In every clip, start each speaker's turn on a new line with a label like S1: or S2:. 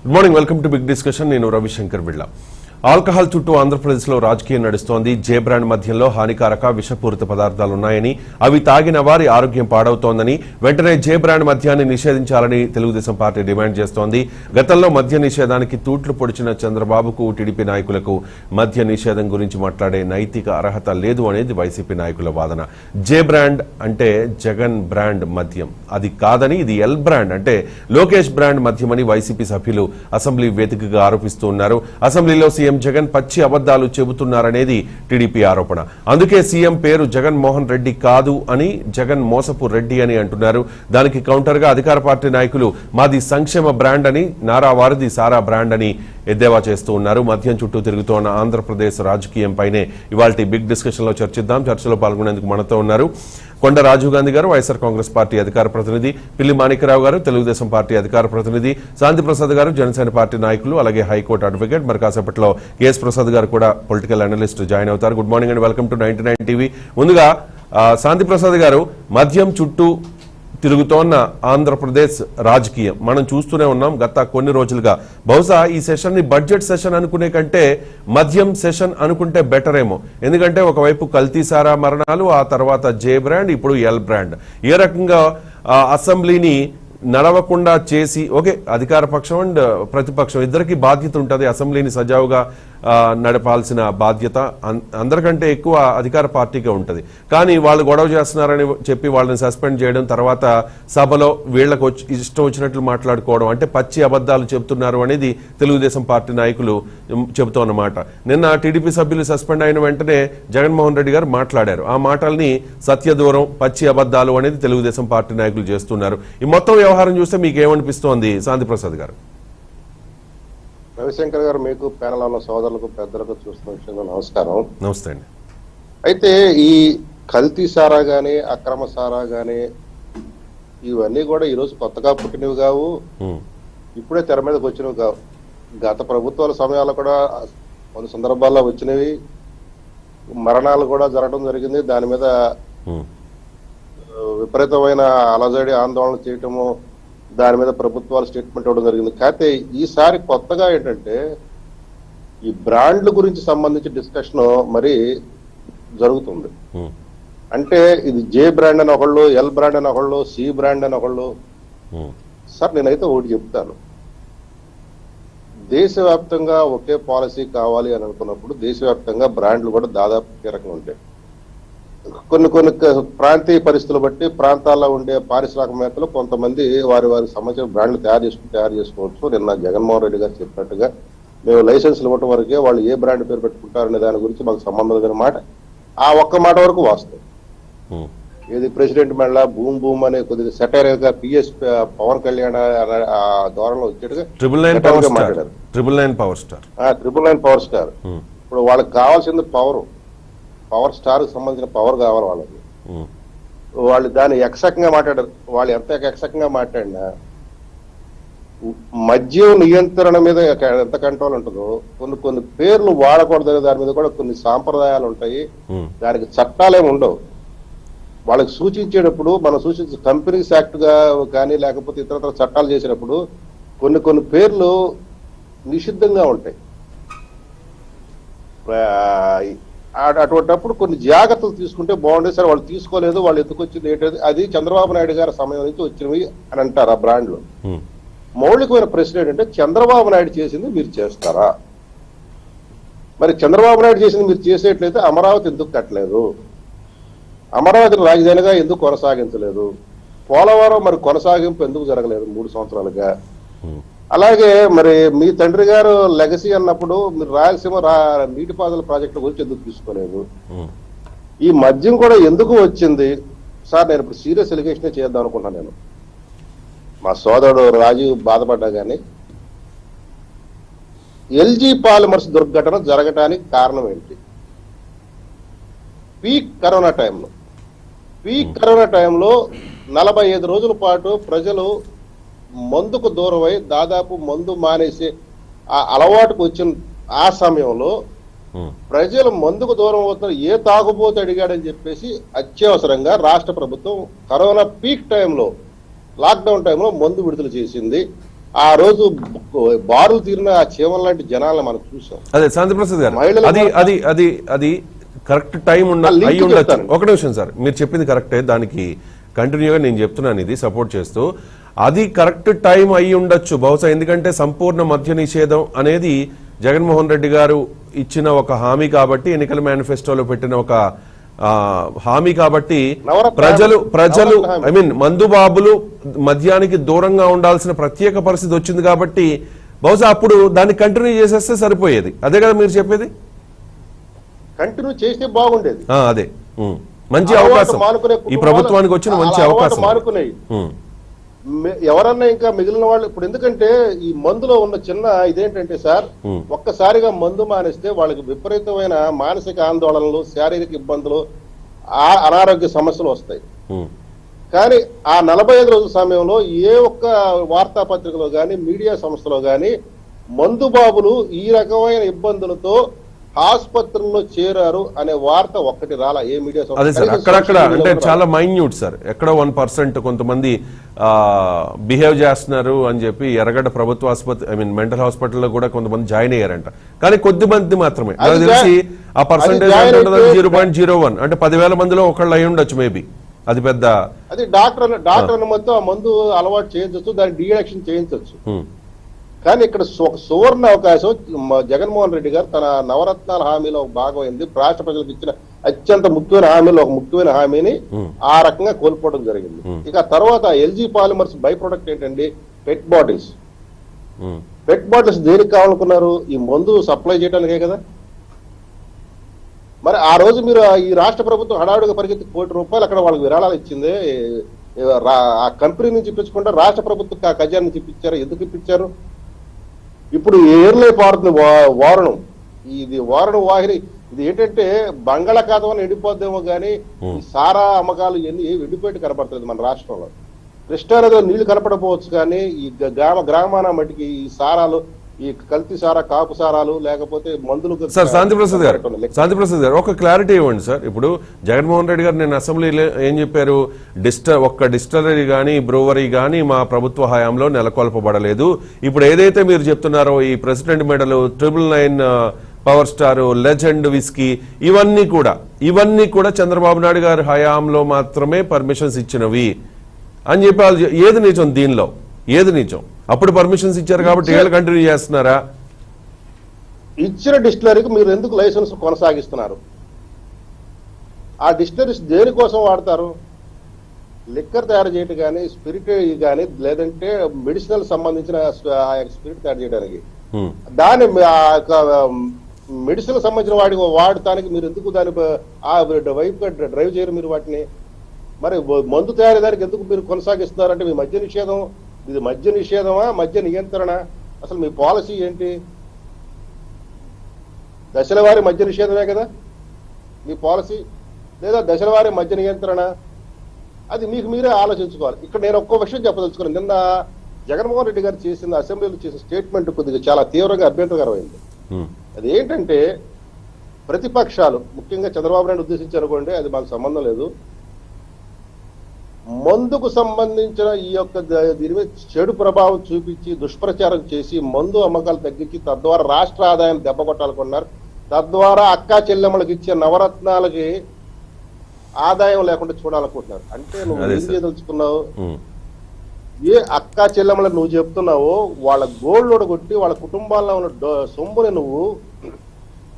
S1: Good morning, welcome to big discussion. నేను రవిశంకర్ బిళ్ళ. Alcohol చుట్టూ ఆంధ్రప్రదేశ్లో రాజకీయం నడుస్తోంది. జే బ్రాండ్ మద్యంలో హానికారక విషపూరిత పదార్థాలున్నాయని, అవి తాగిన వారి ఆరోగ్యం పాడవుతోందని, వెంటనే జే బ్రాండ్ మద్యాన్ని నిషేధించాలని తెలుగుదేశం పార్టీ డిమాండ్ చేస్తోంది. గతంలో మద్య నిషేధానికి తూట్లు పొడిచిన చంద్రబాబుకు, టీడీపీ నాయకులకు మద్య నిషేధం గురించి మాట్లాడే నైతిక అర్హత లేదు అనేది వైసీపీ నాయకుల వాదన. జే బ్రాండ్ అంటే జగన్ బ్రాండ్ మద్యం, అది కాదని ఇది ఎల్ బ్రాండ్ అంటే లోకేష్ బ్రాండ్ మద్యమని వైసీపీ సభ్యులు అసెంబ్లీ వేదికగా ఆరోపిస్తూ ఉన్నారు. అసెంబ్లీలో సీఎం జగన్ పచ్చి అబద్దాలు చెబుతున్నారనేది టీడీపీ ఆరోపణ. అందుకే సీఎం పేరు జగన్ మోహన్ రెడ్డి కాదు అని జగన్ మోసపు రెడ్డి అని అంటున్నారు. దానికి కౌంటర్ గా అధికార పార్టీ నాయకులు మాది సంక్షేమ బ్రాండ్ అని, నారా వారిది సారా బ్రాండ్ అని ఎద్దేవా చేస్తూ ఉన్నారు. మద్యం చుట్టూ తిరుగుతోన్న ఆంధ్రప్రదేశ్ రాజకీయం పైనే ఇవాల్టి బిగ్ డిస్కషన్ లో చర్చిద్దాం. చర్చలో పాల్గొనేందుకు మనతో ఉన్నారు కొండ రాజీవ్ గాంధీ గారు, వైఎస్ఆర్ కాంగ్రెస్ పార్టీ అధికార ప్రతినిధి, పిల్లి మాణిక్యరావు గారు, తెలుగుదేశం పార్టీ అధికార ప్రతినిధి, శాంతి ప్రసాద్ గారు, జనసేన పార్టీ నాయకులు, అలాగే హైకోర్టు అడ్వకేట్. మరి కాసేపట్లో కేఎస్ ప్రసాద్ గారు కూడా పొలిటికల్ అనలిస్ట్ జాయిన్ అవుతారు. Good morning and welcome to 99 TV. ముందుగా శాంతి ప్రసాద్ గారు, మద్యం చుట్టూ తిరుగుతోన్న ఆంధ్రప్రదేశ్ రాజకీయం మనం చూస్తూనే ఉన్నాం గత కొన్ని రోజులుగా. బహుశా ఈ సెషన్ ని బడ్జెట్ సెషన్ అనుకునే కంటే మద్యం సెషన్ అనుకుంటే బెటర్ ఏమో. ఎందుకంటే ఒకవైపు కల్తీ సారా మరణాలు, ఆ తర్వాత జే బ్రాండ్, ఇప్పుడు ఎల్ బ్రాండ్. ఏ రకంగా అసెంబ్లీని నడవకుండా చేసి, ఓకే అధికార పక్షం అండ్ ప్రతిపక్షం ఇద్దరికి బాధ్యత ఉంటుంది. అసెంబ్లీని సజావుగా నడపాల్సిన బాధ్యత అందరికంటే ఎక్కువ అధికార పార్టీకే ఉంటుంది. కానీ వాళ్ళు గొడవ చేస్తున్నారని చెప్పి వాళ్ళని సస్పెండ్ చేయడం, తర్వాత సభలో వీళ్లకు ఇష్టం వచ్చినట్లు మాట్లాడుకోవడం, అంటే పచ్చి అబద్దాలు చెబుతున్నారు అనేది తెలుగుదేశం పార్టీ నాయకులు చెబుతున్నమాట. నిన్న టీడీపీ సభ్యులు సస్పెండ్ అయిన వెంటనే జగన్మోహన్ రెడ్డి గారు మాట్లాడారు. ఆ మాటల్ని సత్యదూరం, పచ్చి అబద్దాలు అనేది తెలుగుదేశం పార్టీ నాయకులు చేస్తున్నారు. ఈ మొత్తం వ్యవహారం చూస్తే మీకు ఏమనిపిస్తోంది శాంతి ప్రసాద్ గారు?
S2: రవిశంకర్ గారు, మీకు ప్యానల్ ఉన్న సోదరులకు పెద్దలకు చూస్తున్న విషయంలో నమస్కారం.
S1: నమస్తే అండి.
S2: అయితే ఈ కల్తీ సారా గాని, అక్రమ సారా గాని ఇవన్నీ కూడా ఈరోజు కొత్తగా పుట్టినవి కావు, ఇప్పుడే తెర మీదకి వచ్చినవి కావు. గత ప్రభుత్వాల సమయాల్లో కూడా కొన్ని సందర్భాల్లో వచ్చినవి. మరణాలు కూడా జరగడం జరిగింది. దాని మీద విపరీతమైన అలజడి, ఆందోళన చేయటము, దాని మీద ప్రభుత్వాలు స్టేట్మెంట్ ఇవ్వడం జరిగింది. కాకపోతే ఈసారి కొత్తగా ఏంటంటే ఈ బ్రాండ్ల గురించి సంబంధించి డిస్కషన్ మరి జరుగుతుంది. అంటే ఇది జే బ్రాండ్ అని ఒకళ్ళు, ఎల్ బ్రాండ్ అని ఒకళ్ళు, సి బ్రాండ్ అని ఒకళ్ళు. సార్ నేనైతే ఒకటి చెప్తాను, దేశవ్యాప్తంగా ఒకే పాలసీ కావాలి అని అనుకున్నప్పుడు దేశవ్యాప్తంగా బ్రాండ్లు కూడా దాదాపు ఒకే రకంగా ఉంటాయి. కొన్ని ప్రాంతీయ పరిస్థితులు బట్టి ప్రాంతాల్లో ఉండే పారిశ్రామికవేత్తలు కొంతమంది వారి సంబంధించిన బ్రాండ్లు తయారు చేసుకోవచ్చు. నిన్న జగన్మోహన్ రెడ్డి గారు చెప్పినట్టుగా మేము లైసెన్స్లు ఇవ్వటం వరకే వాళ్ళు ఏ బ్రాండ్ పేరు పెట్టుకుంటారనే దాని గురించి మాకు సంబంధం లేని మాట. ఆ ఒక్క మాట వరకు వాస్తవం. ఏది ప్రెసిడెంట్ మెళ్ళ బూమ్ బూమ్ అనే కొద్దిగా సెటైర్ గా పిఎస్ పవన్ కళ్యాణ్ ధోరణిలో వచ్చేట్టుగా మాట్లాడారు. 999 పవర్ స్టార్. ఇప్పుడు వాళ్ళకి కావాల్సింది పవర్ స్టార్ కి సంబంధించిన పవర్ కావాలి వాళ్ళకి. వాళ్ళు దాన్ని ఎక్సకంగా మాట్లాడారు. వాళ్ళు ఎంత ఎక్సకంగా మాట్లాడినా మద్యం నియంత్రణ మీద ఎంత కంట్రోల్ ఉంటుందో కొన్ని పేర్లు వాడకూడదనే దాని మీద కూడా కొన్ని సాంప్రదాయాలు ఉంటాయి. దానికి చట్టాలేమి ఉండవు. వాళ్ళకి సూచించేటప్పుడు మనం సూచించే కంపెనీస్ యాక్ట్ గా కానీ లేకపోతే ఇతర చట్టాలు చేసినప్పుడు కొన్ని పేర్లు నిషిద్ధంగా ఉంటాయి. అటువంటిప్పుడు కొన్ని జాగ్రత్తలు తీసుకుంటే బాగుండేది. సరే వాళ్ళు తీసుకోలేదు, వాళ్ళు ఎందుకు వచ్చింది ఏంటది, అది చంద్రబాబు నాయుడు గారి సమయం నుంచి వచ్చినవి అని అంటారు. ఆ బ్రాండ్లు మౌలికమైన ప్రశ్న ఏంటంటే చంద్రబాబు నాయుడు చేసింది మీరు చేస్తారా? మరి చంద్రబాబు నాయుడు చేసింది మీరు చేసేట్లయితే అమరావతి ఎందుకు కట్టలేదు? అమరావతిని రాజధానిగా ఎందుకు కొనసాగించలేదు? పోలవరం మరి కొనసాగింపు ఎందుకు జరగలేదు 3 సంవత్సరాలుగా? అలాగే మరి మీ తండ్రి గారు లెగసీ అన్నప్పుడు మీరు రాయలసీమ నీటిపారుదల ప్రాజెక్టుల గురించి ఎందుకు తీసుకోలేదు? ఈ మద్యం కూడా ఎందుకు వచ్చింది? సార్ నేను ఇప్పుడు సీరియస్ ఎలిగేషన్ చేద్దాం అనుకుంటున్నాను. నేను మా సోదరుడు రాజీవ్ బాధపడ్డా కానీ ఎల్జీ పాలిమర్స్ దుర్ఘటన జరగటానికి కారణం ఏంటి? పీక్ కరోనా టైంలో 45 రోజుల పాటు ప్రజలు మందుకు దూరమై దాదాపు మందు మానేసి ఆ అలవాటుకు వచ్చిన ఆ సమయంలో ప్రజలు మందుకు దూరం అవుతున్నారు. ఏ తాగుబోతు అడిగాడని చెప్పేసి అత్యవసరంగా రాష్ట్ర ప్రభుత్వం కరోనా పీక్ టైంలో, లాక్డౌన్ టైంలో మందు విడుదల చేసింది. ఆ రోజు బారులు తీరిన ఆ చీమల లాంటి జనాలను మనం చూసాం.
S1: అదే శాంతిప్రసాద్ గారు,
S2: మహిళల
S1: అది అది అది అది కరెక్ట్ టైం
S2: లింక్
S1: అయి ఉండొచ్చు.
S2: చెప్తాను.
S1: ఒక నిమిషం సార్, మీరు చెప్పింది కరెక్టే, దానికి కంటిన్యూగా నేను చెప్తున్నాను ఇది సపోర్ట్ చేస్తూ. అది కరెక్ట్ టైం అయి ఉండొచ్చు బహుశా, ఎందుకంటే సంపూర్ణ మద్య నిషేధం అనేది జగన్మోహన్ రెడ్డి గారు ఇచ్చిన ఒక హామీ కాబట్టి, ఎన్నికల మేనిఫెస్టోలో పెట్టిన ఒక హామీ కాబట్టి ప్రజలు ఐ మీన్ మందుబాబులు మద్యానికి దూరంగా ఉండాల్సిన ప్రత్యేక పరిస్థితి వచ్చింది కాబట్టి బహుశా అప్పుడు దాన్ని కంటిన్యూ చేసేస్తే సరిపోయేది. అదే కదా మీరు చెప్పేది?
S2: కంటిన్యూ చేస్తే బాగుండేది.
S1: అదే మంచి అవకాశం ఈ ప్రభుత్వానికి వచ్చిన మంచి అవకాశం.
S2: మానుకునేవి ఎవరన్నా ఇంకా మిగిలిన వాళ్ళు ఇప్పుడు, ఎందుకంటే ఈ మందులో ఉన్న చిన్న ఇదేంటంటే సార్, ఒక్కసారిగా మందు మానేస్తే వాళ్ళకి విపరీతమైన మానసిక ఆందోళనలు, శారీరక ఇబ్బందులు, అనారోగ్య సమస్యలు వస్తాయి. కానీ ఆ 45 రోజుల సమయంలో ఏ ఒక్క వార్తాపత్రికలో గాని మీడియా సంస్థలో గాని మందు బాబులు ఈ రకమైన ఇబ్బందులతో ఆసుపత్రుల్లో చేరారు అనే వార్త ఒక్కటి రాలా ఏ మీడియా సంస్థ.
S1: అదే సార్, అక్కడక్కడ అంటే చాలా మైన్యూట్ సార్, ఎక్కడో 1% కొంతమంది బిహేవ్ చేస్తున్నారు అని చెప్పి ఎర్రగడ్డ ప్రభుత్వ ఆసుపత్రి ఐ మీన్ మెంటల్ హాస్పిటల్లో కూడా కొంతమంది జాయిన్ అయ్యారంట. కానీ కొద్ది మంది మాత్రమే, నాకు తెలిసి ఆ పర్సంటేజ్ 0.01 అంటే 10,000 మందిలో ఒకళ్ళు అయి ఉండొచ్చు మేబీ. అది పెద్ద
S2: అది డాక్టర్ మొత్తం ఆ మందు అలవాటు చేయించవచ్చు, దాన్ని డీఎడిక్షన్ చేయించవచ్చు. కానీ ఇక్కడ సువర్ణ అవకాశం జగన్మోహన్ రెడ్డి గారు తన నవరత్నాల హామీలో ఒక భాగమైంది, రాష్ట్ర ప్రజలకు ఇచ్చిన అత్యంత ముఖ్యమైన హామీలో ఒక ముఖ్యమైన హామీని ఆ రకంగా కోల్పోవడం జరిగింది. ఇక తర్వాత ఎల్జీ పాలిమర్స్ బై ప్రొడక్ట్ ఏంటండి? పెట్ బాటిల్స్. పెట్ బాటిల్స్ దేనికి కావాలనుకున్నారు? ఈ మందు సప్లై చేయడానికే కదా. మరి ఆ రోజు మీరు ఈ రాష్ట్ర ప్రభుత్వం హడావుడిగా పరిగెత్తి ₹1 కోటి అక్కడ వాళ్ళకి విరాళాలు ఇచ్చింది. ఆ కంపెనీ నుంచి ఇప్పించకుండా రాష్ట్ర ప్రభుత్వం ఖజానా నుంచి ఇప్పించారు. ఎందుకు ఇప్పించారు? ఇప్పుడు ఏర్లే పారుతుంది వారణం. ఇది వారణం వాహిని. ఇది ఏంటంటే బంగాళాఖాతం ఎండిపోద్దేమో కానీ ఈ సారా అమ్మకాలు ఇవన్నీ ఎండిపోయి కనపడుతుంది మన రాష్ట్రంలో. కృష్ణానదిలో నీళ్లు కనపడకపోవచ్చు కానీ ఈ గ్రామాన మట్టికి ఈ సారాలు, ఈ కల్తీ సారా, కాపు సారాలు, లేకపోతే మందులు.
S1: సార్ శాంతిప్రసాద్ గారు ఒక క్లారిటీ ఇవ్వండి సార్. ఇప్పుడు జగన్మోహన్ రెడ్డి గారు నేను అసెంబ్లీలో ఏం చెప్పారు? ఒక్క డిస్టిలరీ గానీ బ్రూవరీ గానీ మా ప్రభుత్వ హయాంలో నెలకొల్పబడలేదు. ఇప్పుడు ఏదైతే మీరు చెప్తున్నారో ఈ president medal, 999 power star, legend whisky, ఇవన్నీ కూడా చంద్రబాబు నాయుడు గారి హయాంలో మాత్రమే పర్మిషన్స్ ఇచ్చినవి అని చెప్పి ఏది నిజం దీనిలో? ఏది నిజం? అప్పుడు పర్మిషన్స్ ఇచ్చారు కాబట్టి ఏళ్ళు కంటిన్యూ చేస్తున్నారా?
S2: ఇచ్చిన డిస్టిలరీకి మీరు ఎందుకు లైసెన్స్ కొనసాగిస్తున్నారు? ఆ డిస్టిలరీస్ దేనికోసం వాడతారు? లిక్కర్ తయారు చేయడం కానీ, స్పిరిట్ కానీ, లేదంటే మెడిసినల్ సంబంధించిన స్పిరిట్ తయారు చేయడానికి. దాని మెడిసిన్ సంబంధించిన వాటికి వాడటానికి మీరు ఎందుకు దాని వైపుగా డ్రైవ్ చేయరు మీరు వాటిని? మరి మందు తయారీదానికి ఎందుకు మీరు కొనసాగిస్తున్నారంటే మీ మద్య నిషేధం, ఇది మద్య నిషేధమా, మద్య నియంత్రణ? అసలు మీ పాలసీ ఏంటి? దశల వారి మద్య నిషేధమే కదా మీ పాలసీ, లేదా దశల వారి మద్య నియంత్రణ? అది మీకు మీరే ఆలోచించుకోవాలి. ఇక్కడ నేను ఒక్కో విషయం చెప్పదలుచుకున్నాను. నిన్న జగన్మోహన్ రెడ్డి గారు చేసిన అసెంబ్లీలో చేసిన స్టేట్మెంట్ కొద్దిగా చాలా తీవ్రంగా అభ్యంతరకరమైంది. అది ఏంటంటే ప్రతిపక్షాలు, ముఖ్యంగా చంద్రబాబు నాయుడు ఉద్దేశించి అనుకోండి, అది మాకు సంబంధం లేదు, మందుకు సంబంధించిన ఈ యొక్క దీని మీద చెడు ప్రభావం చూపించి దుష్ప్రచారం చేసి మందు అమ్మకాలు తగ్గించి తద్వారా రాష్ట్ర ఆదాయం దెబ్బకొట్టాలనుకున్నారు. తద్వారా అక్కా చెల్లెమ్మలకు ఇచ్చే నవరత్నాలకి ఆదాయం లేకుండా చూడాలనుకుంటున్నారు. అంటే నువ్వు ఏం చేయదలుచుకున్నావు? ఏ అక్కా చెల్లెమ్మలకు నువ్వు చెప్తున్నావో వాళ్ళ గోల్డ్ కొట్టి వాళ్ళ కుటుంబాల్లో ఉన్న సొమ్ముని నువ్వు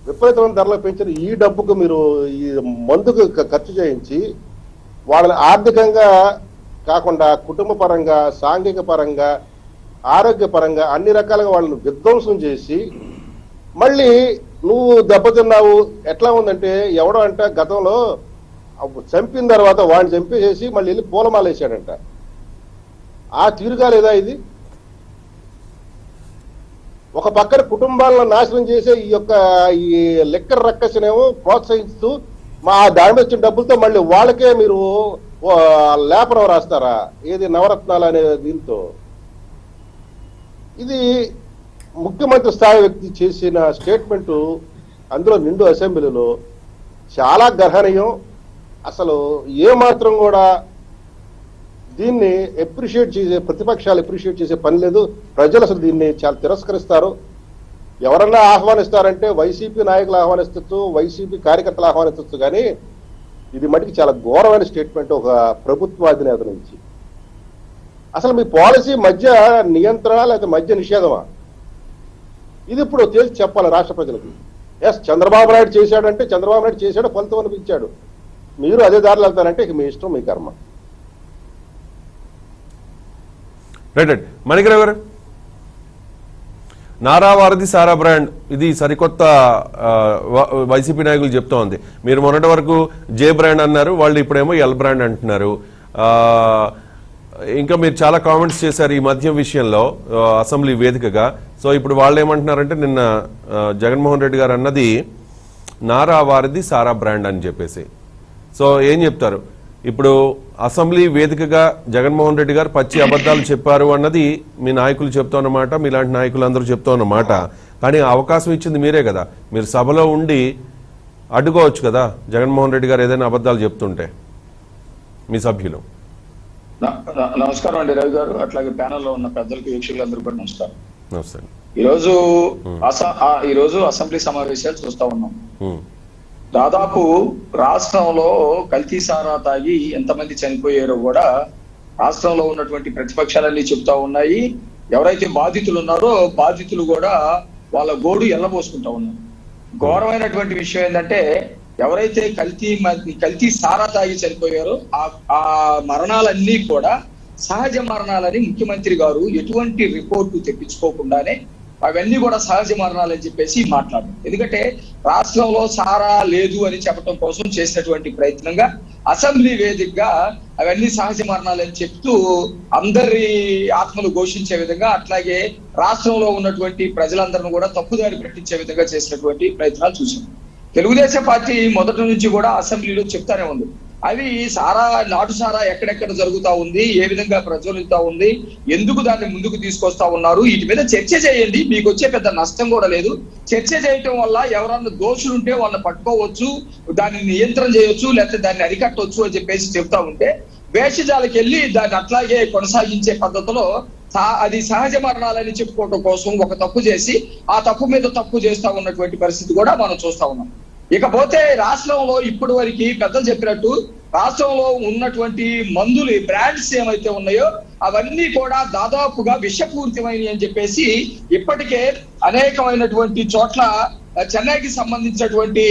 S2: విపరీతమైన ధరలు పెంచిన ఈ డబ్బుకు మీరు ఈ మందుకు ఖర్చు చేయించి వాళ్ళని ఆర్థికంగా కాకుండా కుటుంబ పరంగా, సాంఘిక పరంగా, ఆరోగ్య పరంగా అన్ని రకాలుగా వాళ్ళని విధ్వంసం చేసి మళ్ళీ నువ్వు దెబ్బతిన్నావు. ఎట్లా ఉందంటే ఎవడో అంట గతంలో చంపిన తర్వాత వాడిని చంపేసేసి మళ్ళీ వెళ్ళి పూలమాల వేసాడంట. ఆ తీరుగా లేదా ఇది? ఒక పక్కన కుటుంబాలను నాశనం చేసే ఈ లిక్కర్ రక్కసనేమో ప్రోత్సహిస్తూ మా దాని వచ్చిన డబ్బులతో మళ్ళీ వాళ్ళకే మీరు లేపనం రాస్తారా? ఏది నవరత్నాలు అనే దీంతో? ఇది ముఖ్యమంత్రి స్థాయి వ్యక్తి చేసిన స్టేట్మెంట్, అందులో నిండు అసెంబ్లీలో చాలా గర్హనీయం. అసలు ఏ మాత్రం కూడా దీన్ని అప్రిషియేట్ చేసే ప్రతిపక్షాలు అప్రిషియేట్ చేసే పని లేదు. ప్రజలు అసలు దీన్ని చాలా తిరస్కరిస్తారు. ఎవరన్నా ఆహ్వానిస్తారంటే వైసీపీ నాయకులు ఆహ్వానిస్తూ, వైసీపీ కార్యకర్తలు ఆహ్వానిస్తూ, కానీ ఇది మటుకు చాలా ఘోరమైన స్టేట్మెంట్ ఒక ప్రభుత్వ అధినేత నుంచి. అసలు మీ పాలసీ మధ్య నియంత్రణ లేకపోతే మధ్య నిషేధమా? ఇది ఇప్పుడు తేల్చి చెప్పాలి రాష్ట్ర ప్రజలకు. ఎస్, చంద్రబాబు నాయుడు చేశాడంటే చంద్రబాబు నాయుడు చేశాడు, ఫలితం అనిపించాడు. మీరు అదే దారిలో వెళ్తారంటే ఇక మీ ఇష్టం, మీ కర్మ.
S1: రైట్. మణిగ్రావ్ గారు, నారా వారధి సారా బ్రాండ్ ఇది సరికొత్త వైసీపీ నాయకులు చెప్తా ఉంది. మీరు మొన్నటి వరకు జే బ్రాండ్ అన్నారు, వాళ్ళు ఇప్పుడేమో ఎల్ బ్రాండ్ అంటున్నారు. ఇంకా మీరు చాలా కామెంట్స్ చేశారు ఈ మద్యం విషయంలో అసెంబ్లీ వేదికగా. సో ఇప్పుడు వాళ్ళు ఏమంటున్నారంటే నిన్న జగన్మోహన్ రెడ్డి గారు అన్నది నారా వారధి సారా బ్రాండ్ అని చెప్పేసి. సో ఏం చెప్తారు? ఇప్పుడు అసెంబ్లీ వేదికగా జగన్మోహన్ రెడ్డి గారు పచ్చి అబద్ధాలు చెప్పారు అన్నది మీ నాయకులు చెప్తాన్నమాట, మీలాంటి నాయకులు అందరూ చెప్తాన్నమాట. కానీ అవకాశం ఇచ్చింది మీరే కదా. మీరు సభలో ఉండి అడ్డుకోవచ్చు కదా జగన్మోహన్ రెడ్డి గారు ఏదైనా అబద్ధాలు చెప్తుంటే మీ సభ్యులు.
S3: నమస్కారం అండి రవి గారు, అట్లాగే ప్యానెల్లో ఉన్న పెద్దలకు, వీక్షకులందరూ కూడా నమస్కారం.
S1: నమస్తే.
S3: ఈరోజు అసెంబ్లీ సమావేశాలు చూస్తా ఉన్నాం. దాదాపు రాష్ట్రంలో కల్తీ సారా తాగి ఎంతమంది చనిపోయారో కూడా రాష్ట్రంలో ఉన్నటువంటి ప్రతిపక్షాలన్నీ చెప్తా ఉన్నాయి. ఎవరైతే బాధితులు ఉన్నారో బాధితులు కూడా వాళ్ళ గోడు ఎల్లబోసుకుంటా ఉన్నారు. ఘోరమైనటువంటి విషయం ఏంటంటే ఎవరైతే కల్తీ సారా తాగి చనిపోయారో ఆ మరణాలన్నీ కూడా సహజ మరణాలని ముఖ్యమంత్రి గారు ఎటువంటి రిపోర్టు తెప్పించుకోకుండానే అవన్నీ కూడా సహజ మరణాలని చెప్పేసి మాట్లాడారు. ఎందుకంటే రాష్ట్రంలో సారా లేదు అని చెప్పడం కోసం చేసినటువంటి ప్రయత్నంగా అసెంబ్లీ వేదికగా అవన్నీ సహజ మరణాలని చెప్తూ అందరి ఆత్మలు ఘోషించే విధంగా, అట్లాగే రాష్ట్రంలో ఉన్నటువంటి ప్రజలందరిని కూడా తప్పుదారి పట్టించే విధంగా చేసినటువంటి ప్రయత్నాలు చూసాం. తెలుగుదేశం పార్టీ మొదటి నుంచి కూడా అసెంబ్లీలో చెప్తానే ఉంది, అవి సారా, నాటు సారా ఎక్కడెక్కడ జరుగుతా ఉంది, ఏ విధంగా ప్రజ్వలిస్తా ఉంది, ఎందుకు దాన్ని ముందుకు తీసుకొస్తా ఉన్నారు, వీటి మీద చర్చ చేయండి, మీకు వచ్చే పెద్ద నష్టం కూడా లేదు. చర్చ చేయటం వల్ల ఎవరన్నా దోషులుంటే వాళ్ళని పట్టుకోవచ్చు, దాన్ని నియంత్రణ చేయొచ్చు, లేకపోతే దాన్ని అరికట్టవచ్చు అని చెప్పేసి చెప్తా ఉంటే వేషజాలకు వెళ్ళి దాన్ని అట్లాగే కొనసాగించే పద్ధతిలో అది సహజ మరణాలని చెప్పుకోవడం కోసం ఒక తప్పు చేసి ఆ తప్పు మీద తప్పు చేస్తా ఉన్నటువంటి పరిస్థితి కూడా మనం చూస్తా ఉన్నాం. ఇకపోతే రాష్ట్రంలో ఇప్పటి వరకు పెద్దలు చెప్పినట్టు రాష్ట్రంలో ఉన్నటువంటి మందులు బ్రాండ్స్ ఏమైతే ఉన్నాయో అవన్నీ కూడా దాదాపుగా విషపూరితమైనవి అని చెప్పేసి ఇప్పటికే అనేకమైనటువంటి చోట్ల చెన్నైకి సంబంధించినటువంటి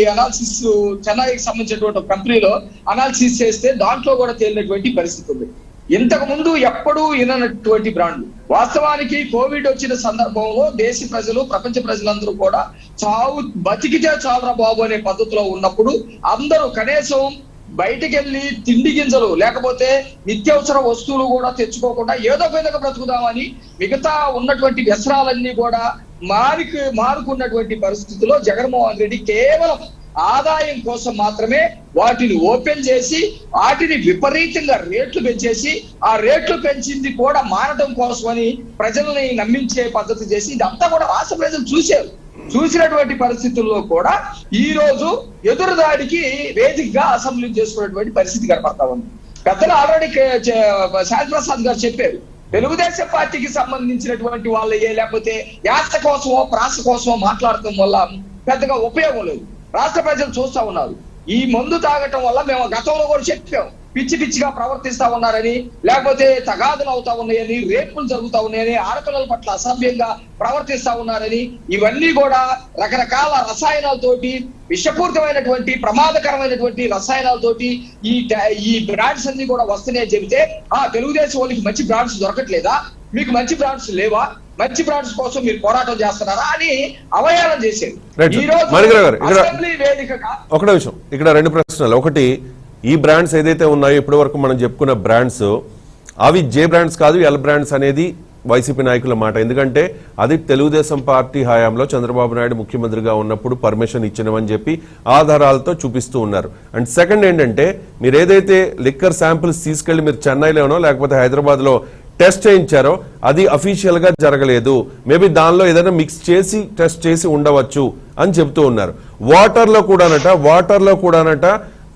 S3: కంపెనీలో అనాలిసిస్ చేస్తే దాంట్లో కూడా తేలినటువంటి పరిస్థితి ఉంది. ఇంతకు ముందు ఎప్పుడూ విననటువంటి బ్రాండ్లు. వాస్తవానికి కోవిడ్ వచ్చిన సందర్భంలో దేశ ప్రజలు, ప్రపంచ ప్రజలందరూ కూడా చావు బతికితే చాలరా బాబు అనే పద్ధతిలో ఉన్నప్పుడు అందరూ కనీసం బయటికి వెళ్ళి తిండి గింజలు లేకపోతే నిత్యావసర వస్తువులు కూడా తెచ్చుకోకుండా ఏదో విధంగా బ్రతుకుదామని మిగతా ఉన్నటువంటి వ్యసనాలన్నీ కూడా మారుకున్నటువంటి పరిస్థితుల్లో జగన్మోహన్ రెడ్డి కేవలం ఆదాయం కోసం మాత్రమే వాటిని ఓపెన్ చేసి వాటిని విపరీతంగా రేట్లు పెంచేసి ఆ రేట్లు పెంచింది కూడా మారడం కోసమని ప్రజల్ని నమ్మించే పద్ధతి చేసి ఇదంతా కూడా రాష్ట్ర ప్రజలు చూశారు. చూసినటువంటి పరిస్థితుల్లో కూడా ఈ రోజు ఎదురుదాడికి వేదికగా అసెంబ్లీ చేసుకున్నటువంటి పరిస్థితి కనపడతా ఉంది. పెద్దలు ఆల్రెడీ శాంతిప్రసాద్ గారు చెప్పారు, తెలుగుదేశం పార్టీకి సంబంధించినటువంటి వాళ్ళు లేకపోతే యాత్ర కోసమో ప్రాస కోసమో మాట్లాడటం వల్ల పెద్దగా ఉపయోగం లేదు. రాష్ట్ర ప్రజలు చూస్తా ఉన్నారు. ఈ మందు తాగటం వల్ల మేము గతంలో కూడా చెప్పాం, పిచ్చి పిచ్చిగా ప్రవర్తిస్తా ఉన్నారని, లేకపోతే తగాదులు అవుతా ఉన్నాయని, రేపులు జరుగుతా ఉన్నాయని, ఆడపిల్లల పట్ల అసభ్యంగా ప్రవర్తిస్తా ఉన్నారని, ఇవన్నీ కూడా రకరకాల రసాయనాలతోటి, విషపూరితమైనటువంటి ప్రమాదకరమైనటువంటి రసాయనాలతోటి ఈ బ్రాండ్స్ అన్ని కూడా వస్తున్నాయని చెబితే తెలుగుదేశం వాళ్ళకి మంచి బ్రాండ్స్ దొరకట్లేదా, మీకు మంచి బ్రాండ్స్ లేవా, మంచి బ్రాండ్స్ కోసం మీరు పోరాటం చేస్తున్నారా అని అవహేళన చేసేది.
S1: ఒకటే విషయం, ఇక్కడ రెండు ప్రశ్నలు. ఒకటి, ఈ బ్రాండ్స్ ఏదైతే ఉన్నాయో ఇప్పటి వరకు మనం చెప్పుకున్న బ్రాండ్స్ అవి జే బ్రాండ్స్ కాదు, ఎల్ బ్రాండ్స్ అనేది వైసీపీ నాయకుల మాట. ఎందుకంటే అది తెలుగుదేశం పార్టీ హయాంలో చంద్రబాబు నాయుడు ముఖ్యమంత్రిగా ఉన్నప్పుడు పర్మిషన్ ఇచ్చినవని చెప్పి ఆధారాలతో చూపిస్తూ ఉన్నారు. అండ్ సెకండ్ ఏంటంటే, మీరు ఏదైతే లిక్కర్ శాంపిల్స్ తీసుకెళ్లి మీరు చెన్నైలోనో లేకపోతే హైదరాబాద్ లో టెస్ట్ చేయించారో అది అఫీషియల్ గా జరగలేదు, మేబీ దానిలో ఏదైనా మిక్స్ చేసి టెస్ట్ చేసి ఉండవచ్చు అని చెప్తూ ఉన్నారు. వాటర్ లో కూడానట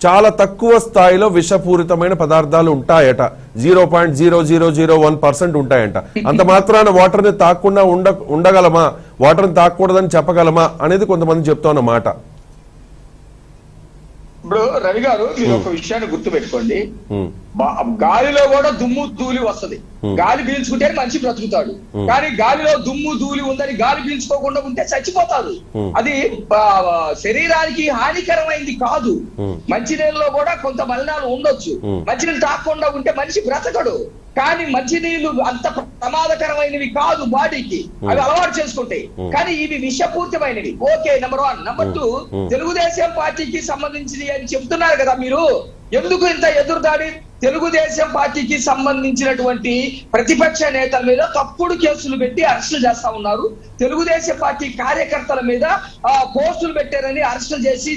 S1: చాలా తక్కువ స్థాయిలో విషపూరితమైన పదార్థాలు ఉంటాయట. 0.0001% ఉంటాయంట. అంత మాత్రాన వాటర్ని తాకుండా ఉండగలమా, వాటర్ని తాకూడదని చెప్పగలమా అనేది కొంతమంది చెప్తున్న మాట.
S3: ఇప్పుడు రవి గారు మీరు ఒక విషయాన్ని గుర్తు పెట్టుకోండి, గాలిలో కూడా దుమ్ము ధూళి వస్తది. గాలి పీల్చుకుంటే మనిషి బ్రతుకుతాడు, కానీ గాలిలో దుమ్ము ధూళి ఉందని గాలి పీల్చుకోకుండా ఉంటే చచ్చిపోతాడు. అది శరీరానికి హానికరమైంది కాదు. మంచినీళ్ళలో కూడా కొంత మలినాలు ఉండొచ్చు. మంచినీళ్ళు తాగకుండా ఉంటే మనిషి బ్రతకడు. కానీ మంచినీళ్ళు అంత ప్రమాదకరమైనవి కాదు బాడీకి, అవి అలవాటు చేసుకుంటాయి. కానీ ఇవి విషపూరితమైనవి. Okay, number 1. నెంబర్ 2, తెలుగుదేశం పార్టీకి సంబంధించినవి అని చెప్తున్నారు కదా మీరు. ఎందుకు ఇంత ఎదురుదాడి? తెలుగుదేశం పార్టీకి సంబంధించినటువంటి ప్రతిపక్ష నేతల మీద తప్పుడు కేసులు పెట్టి అరెస్టులు చేస్తా ఉన్నారు. తెలుగుదేశం పార్టీ కార్యకర్తల మీద పోస్టులు పెట్టారని అరెస్టులు చేసి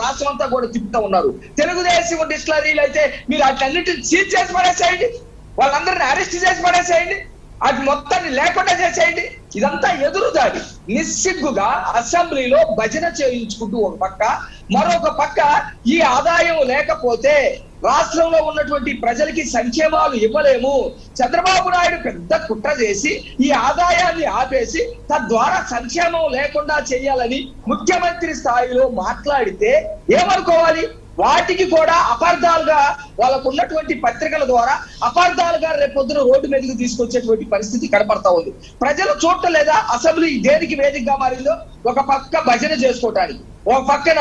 S3: రాష్ట్రం అంతా కూడా తిప్పుతా ఉన్నారు. తెలుగుదేశం డిస్టిలరీలు అయితే మీరు అట్లన్నిటిని సీజ్ చేసి పడేసేయండి, వాళ్ళందరినీ అరెస్ట్ చేసి పడేసేయండి, అది మొత్తాన్ని లేకుండా చేసేయండి. ఇదంతా ఎదురుదాడి. నిస్సిగ్గుగా అసెంబ్లీలో భజన చేయించుకుంటూ ఒక పక్క, మరొక పక్క ఈ ఆదాయం లేకపోతే రాష్ట్రంలో ఉన్నటువంటి ప్రజలకి సంక్షేమాలు ఇవ్వలేము, చంద్రబాబు నాయుడు పెద్ద కుట్ర చేసి ఈ ఆదాయాన్ని ఆపేసి తద్వారా సంక్షేమం లేకుండా చేయాలని ముఖ్యమంత్రి స్థాయిలో మాట్లాడితే ఏమనుకోవాలి? వాటికి కూడా అపార్థాలుగా వాళ్ళకు ఉన్నటువంటి పత్రికల ద్వారా అపార్థాలుగా రేపొద్దున రోడ్డు మీదకి తీసుకొచ్చేటువంటి పరిస్థితి కనపడతా ఉంది. ప్రజలు చూడలేదా అసెంబ్లీ దేనికి వేదికగా మారిందో? ఒక పక్క భజన చేసుకోవటానికి, ఒక పక్కన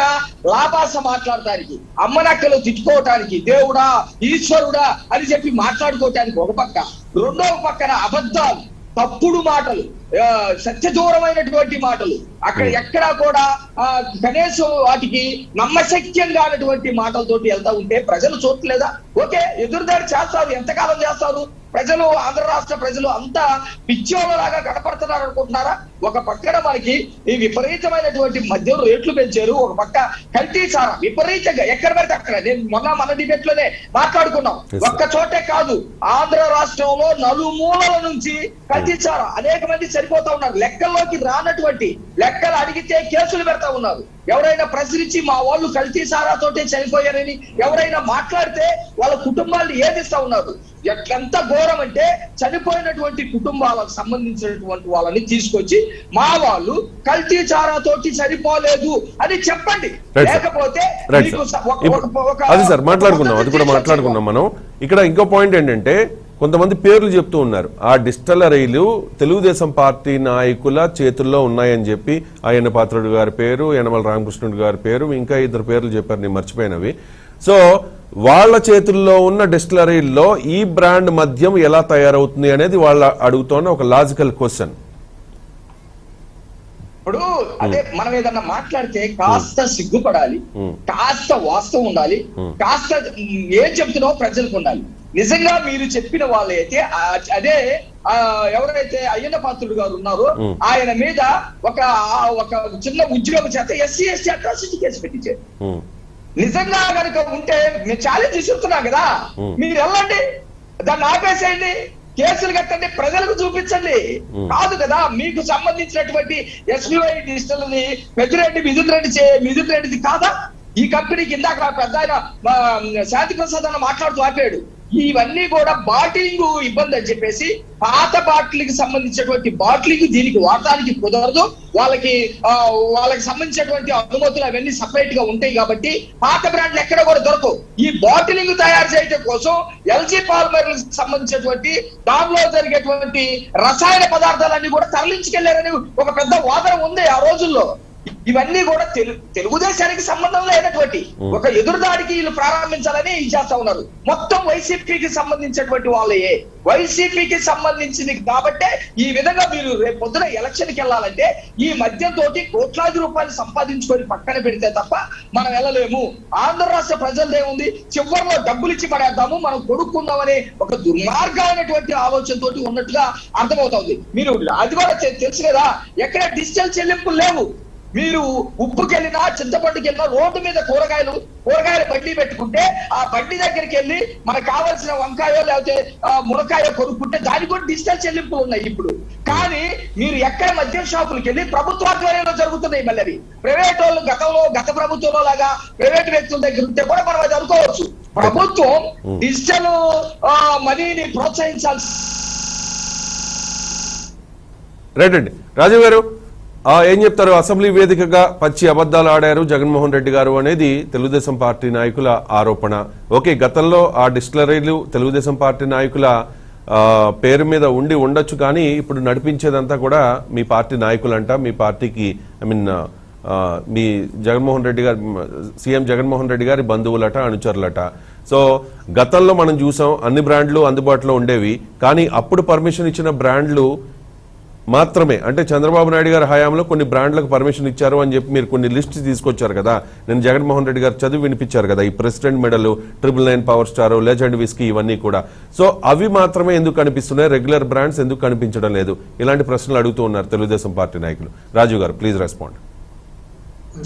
S3: లాభాస మాట్లాడటానికి, అమ్మనక్కలు తిట్టుకోవటానికి, దేవుడా ఈశ్వరుడా అని చెప్పి మాట్లాడుకోవటానికి ఒక పక్క, రెండవ పక్కన అబద్ధాలు, తప్పుడు మాటలు, సత్యదూరమైనటువంటి మాటలు, అక్కడ ఎక్కడా కూడా కనీసం వాటికి నమ్మశక్యం కానటువంటి మాటలతోటి వెళ్తా ఉంటే ప్రజలు చూడలేదా? ఓకే, ఎదురుదాడి చేస్తారు. ఎంతకాలం చేస్తారు? ప్రజలు, ఆంధ్ర రాష్ట్ర ప్రజలు అంతా పిచ్చోళ్ళలాగా కనపడుతున్నారు అనుకుంటున్నారా? ఒక పక్కన మనకి ఈ విపరీతమైనటువంటి మద్యం రేట్లు పెంచారు, ఒక పక్క కల్తీ సారా విపరీతంగా ఎక్కడ పడితే అక్కడ. నేను మన డిబేట్ లోనే మాట్లాడుకున్నాం. ఒక్క చోటే కాదు, ఆంధ్ర రాష్ట్రంలో నలుమూలల నుంచి కల్తీ సారా అనేక మంది చనిపోతా ఉన్నారు. లెక్కల్లోకి రానటువంటి లెక్కలు అడిగితే కేసులు పెడతా ఉన్నారు. ఎవరైనా ప్రశ్నించి మా వాళ్ళు కల్తీ సారాతోటే చనిపోయారని ఎవరైనా మాట్లాడితే వాళ్ళ కుటుంబాన్ని ఏదిస్తా ఉన్నారు. ఎంత ఘోరం అంటే చనిపోయినటువంటి కుటుంబాలకు సంబంధించినటువంటి వాళ్ళని తీసుకొచ్చి మా కల్తీ చారాతోటి సరిపోలేదు అని చెప్పండి. లేకపోతే
S1: అది సార్ మాట్లాడుకున్నాం, అది కూడా మాట్లాడుకున్నాం మనం. ఇక్కడ ఇంకో పాయింట్ ఏంటంటే కొంతమంది పేర్లు చెప్తూ ఉన్నారు. ఆ డిస్టిలరీలు తెలుగుదేశం పార్టీ నాయకుల చేతుల్లో ఉన్నాయని చెప్పి అయ్యన్న పాత్రుడు గారి పేరు, యనమల రామకృష్ణుడు గారి పేరు, ఇంకా 2 పేర్లు చెప్పారు, నేను మర్చిపోయినవి. సో వాళ్ళ చేతుల్లో ఉన్న డిస్టిలరీల్లో ఈ బ్రాండ్ మద్యం ఎలా తయారవుతుంది అనేది వాళ్ళ అడుగుతున్న ఒక లాజికల్ క్వశ్చన్.
S3: ఇప్పుడు అదే మనం ఏదన్నా మాట్లాడితే కాస్త సిగ్గుపడాలి, కాస్త వాస్తవం ఉండాలి, కాస్త ఏం చెప్తున్నావో ప్రజలకు ఉండాలి. నిజంగా మీరు చెప్పిన వాళ్ళైతే అదే ఎవరైతే అయ్యన్న పాత్రుడు గారు ఉన్నారో ఆయన మీద ఒక చిన్న ఉద్యోగం చేత SC ST అట్రాసిటీ కేసు పెట్టించారు. నిజంగా కనుక ఉంటే మేము ఛాలెంజ్ చేస్తున్నాం కదా, మీరు వెళ్ళండి, దాన్ని ఆపేసేయండి, కేసులు కట్టండి, ప్రజలకు చూపించండి. కాదు కదా, మీకు సంబంధించినటువంటి SBI డిజిటల్ని మిథున్ రెడ్డిది కాదా ఈ కంపెనీకి? ఇందాక పెద్ద ఆయన శాంతి ప్రసాద్ అన్న మాట్లాడుతూ ఆపాడు. ఇవన్నీ కూడా బాటిలింగ్ ఇబ్బంది అని చెప్పేసి పాత బాటిల్కి సంబంధించినటువంటి బాటిలింగ్ దీనికి వాడటానికి కుదరదు, వాళ్ళకి సంబంధించినటువంటి అనుమతులు అవన్నీ సపరేట్ గా ఉంటాయి కాబట్టి పాత బ్రాండ్లు ఎక్కడ కూడా దొరకవు. ఈ బాటిలింగ్ తయారు చేయడం కోసం LG పాలిమర్లకు సంబంధించినటువంటి దానిలో జరిగేటువంటి రసాయన పదార్థాలన్నీ కూడా తరలించుకెళ్లారని ఒక పెద్ద వాదన ఉంది ఆ రోజుల్లో. ఇవన్నీ కూడా తెలుగుదేశానికి సంబంధం లేనటువంటి ఒక ఎదురుదాడికి వీళ్ళు ప్రారంభించాలని చేస్తా ఉన్నారు. మొత్తం వైసీపీకి సంబంధించినటువంటి వాళ్ళే, వైసీపీకి సంబంధించింది కాబట్టే ఈ విధంగా మీరు రేపు పొద్దున ఎలక్షన్కి వెళ్ళాలంటే ఈ మద్యంతో కోట్లాది రూపాయలు సంపాదించుకొని పక్కన పెడితే తప్ప మనం వెళ్ళలేము. ఆంధ్ర రాష్ట్ర ప్రజలదేముంది, చివరిలో డబ్బులు ఇచ్చి పడేద్దాము, మనం కొడుక్కుందామనే ఒక దుర్మార్గమైనటువంటి ఆలోచనతో ఉన్నట్టుగా అర్థమవుతుంది. మీరు అది కూడా తెలుసు కదా, ఎక్కడ డిజిటల్ చెల్లింపులు లేవు. మీరు ఉప్పుకెళ్ళినా చింతపండుకెళ్ళినా రోడ్డు మీద కూరగాయల బండి పెట్టుకుంటే ఆ బండి దగ్గరికి వెళ్ళి మనకు కావాల్సిన వంకాయో లేకపోతే మునక్కాయో కొనుక్కుంటే దానికి కూడా డిజిటల్ చెల్లింపులు ఉన్నాయి ఇప్పుడు. కానీ మీరు ఎక్కడ మద్యం షాపులకు వెళ్ళి ప్రభుత్వ ఆధ్వర్యంలో జరుగుతున్నాయి. మళ్ళీ అవి ప్రైవేట్ వాళ్ళు గత ప్రభుత్వంలో లాగా ప్రైవేట్ వ్యక్తుల దగ్గర ఉంటే కూడా మనం అది అనుకోవచ్చు. ప్రభుత్వం డిజిటల్ మనీని ప్రోత్సహించాల్సి.
S1: రైట్ అండి. రాజు గారు ఏం చెప్తారు? అసెంబ్లీ వేదికగా పచ్చి అబద్ధాలు ఆడారు జగన్మోహన్ రెడ్డి గారు అనేది తెలుగుదేశం పార్టీ నాయకుల ఆరోపణ. ఓకే, గతంలో ఆ డిస్టిలరీలు తెలుగుదేశం పార్టీ నాయకుల పేరు మీద ఉండొచ్చు, కానీ ఇప్పుడు నడిపించేదంతా కూడా మీ పార్టీ నాయకులంట, మీ పార్టీకి మీ జగన్మోహన్ రెడ్డి గారు సీఎం జగన్మోహన్ రెడ్డి గారి బంధువులట, అనుచరులట. సో గతంలో మనం చూసాం అన్ని బ్రాండ్లు అందుబాటులో ఉండేవి, కానీ అప్పుడు పర్మిషన్ ఇచ్చిన బ్రాండ్లు మాత్రమే, అంటే చంద్రబాబు నాయుడు గారి హయాంలో కొన్ని బ్రాండ్లకు పర్మిషన్ ఇచ్చారు అని చెప్పి మీరు కొన్ని లిస్ట్ తీసుకొచ్చారు కదా. నేను జగన్మోహన్ రెడ్డి గారు చదివి వినిపించారు కదా, ఈ president medal, 999 power star, legend whisky, ఇవన్నీ కూడా. సో అవి మాత్రమే ఎందుకు కనిపిస్తున్నాయి, రెగ్యులర్ బ్రాండ్స్ ఎందుకు కనిపించడం లేదు? ఇలాంటి ప్రశ్నలు అడుగుతూ ఉన్నారు తెలుగుదేశం పార్టీ నాయకులు. రాజు గారు ప్లీజ్ రెస్పాండ్.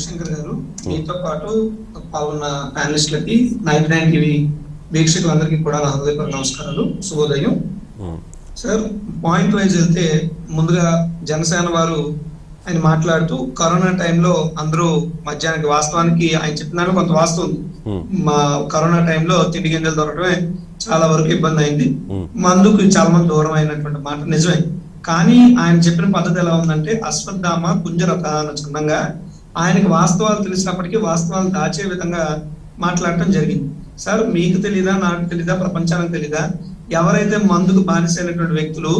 S4: శంకర్ గారు, మీతో పాటు పాల్గొన్న ప్యానలిస్టులకి 99 టీవీ వీక్షకులందరికీ కూడా నా హృదయపూర్వక నమస్కారాలు, శుభోదయం. సార్, పాయింట్ వైజ్ వెళ్తే ముందుగా జనసేన వారు ఆయన మాట్లాడుతూ కరోనా టైంలో అందరూ మధ్యాహ్నానికి, వాస్తవానికి ఆయన చెప్పిన కొంత వాస్తవం, మా కరోనా టైంలో తిండి గింజలు దొరకడమే చాలా వరకు ఇబ్బంది అయింది, మందుకు చాలా మంది దూరం అయినటువంటి మాట నిజమే. కానీ ఆయన చెప్పిన పద్ధతి ఎలా ఉందంటే అశ్వత్థామ కుంజరథ అన్న చందంగా ఆయనకి వాస్తవాలు తెలిసినప్పటికీ వాస్తవాలు దాచే విధంగా మాట్లాడటం జరిగింది. సార్, మీకు తెలీదా, నాకు తెలీదా, ప్రపంచానికి తెలీదా, ఎవరైతే మందుకు బానిసైనటువంటి వ్యక్తులు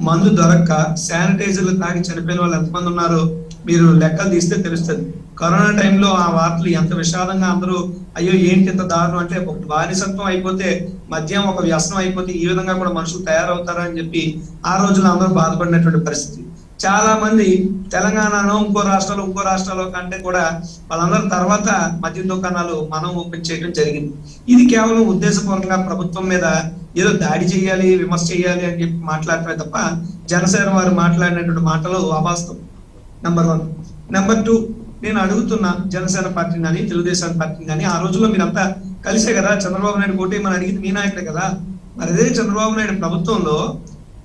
S4: మందు దొరక్క శానిటైజర్లు తాగి చనిపోయిన వాళ్ళు ఎంతమంది ఉన్నారో మీరు లెక్కలు తీస్తే తెలుస్తుంది. కరోనా టైంలో ఆ వార్తలు ఎంత విషాదంగా అందరూ అయ్యో ఏంటి ఇంత దారుణం, అంటే ఒక బానిసత్వం అయిపోతే, మద్యం ఒక వ్యసనం అయిపోతే ఈ విధంగా కూడా మనుషులు తయారవుతారా అని చెప్పి ఆ రోజుల్లో అందరూ బాధపడినటువంటి పరిస్థితి. చాలా మంది తెలంగాణలో ఇంకో రాష్ట్రాల్లో కంటే కూడా వాళ్ళందరూ తర్వాత మద్యం దుకాణాలు మనం ఓపెన్ చేయడం జరిగింది. ఇది కేవలం ఉద్దేశపూర్వకంగా ప్రభుత్వం మీద ఏదో దాడి చేయాలి, విమర్శ చేయాలి అని చెప్పి మాట్లాడటమే తప్ప జనసేన వారు మాట్లాడినటువంటి మాటలు అవాస్తవం. నెంబర్ 1. నెంబర్ 2, నేను అడుగుతున్నా జనసేన పార్టీని కానీ తెలుగుదేశం పార్టీని కానీ, ఆ రోజుల్లో మీరంతా కలిసే కదా చంద్రబాబు నాయుడు కోటేమని అడిగింది మీ నాయకుడే కదా. మరి అదే చంద్రబాబు నాయుడు ప్రభుత్వంలో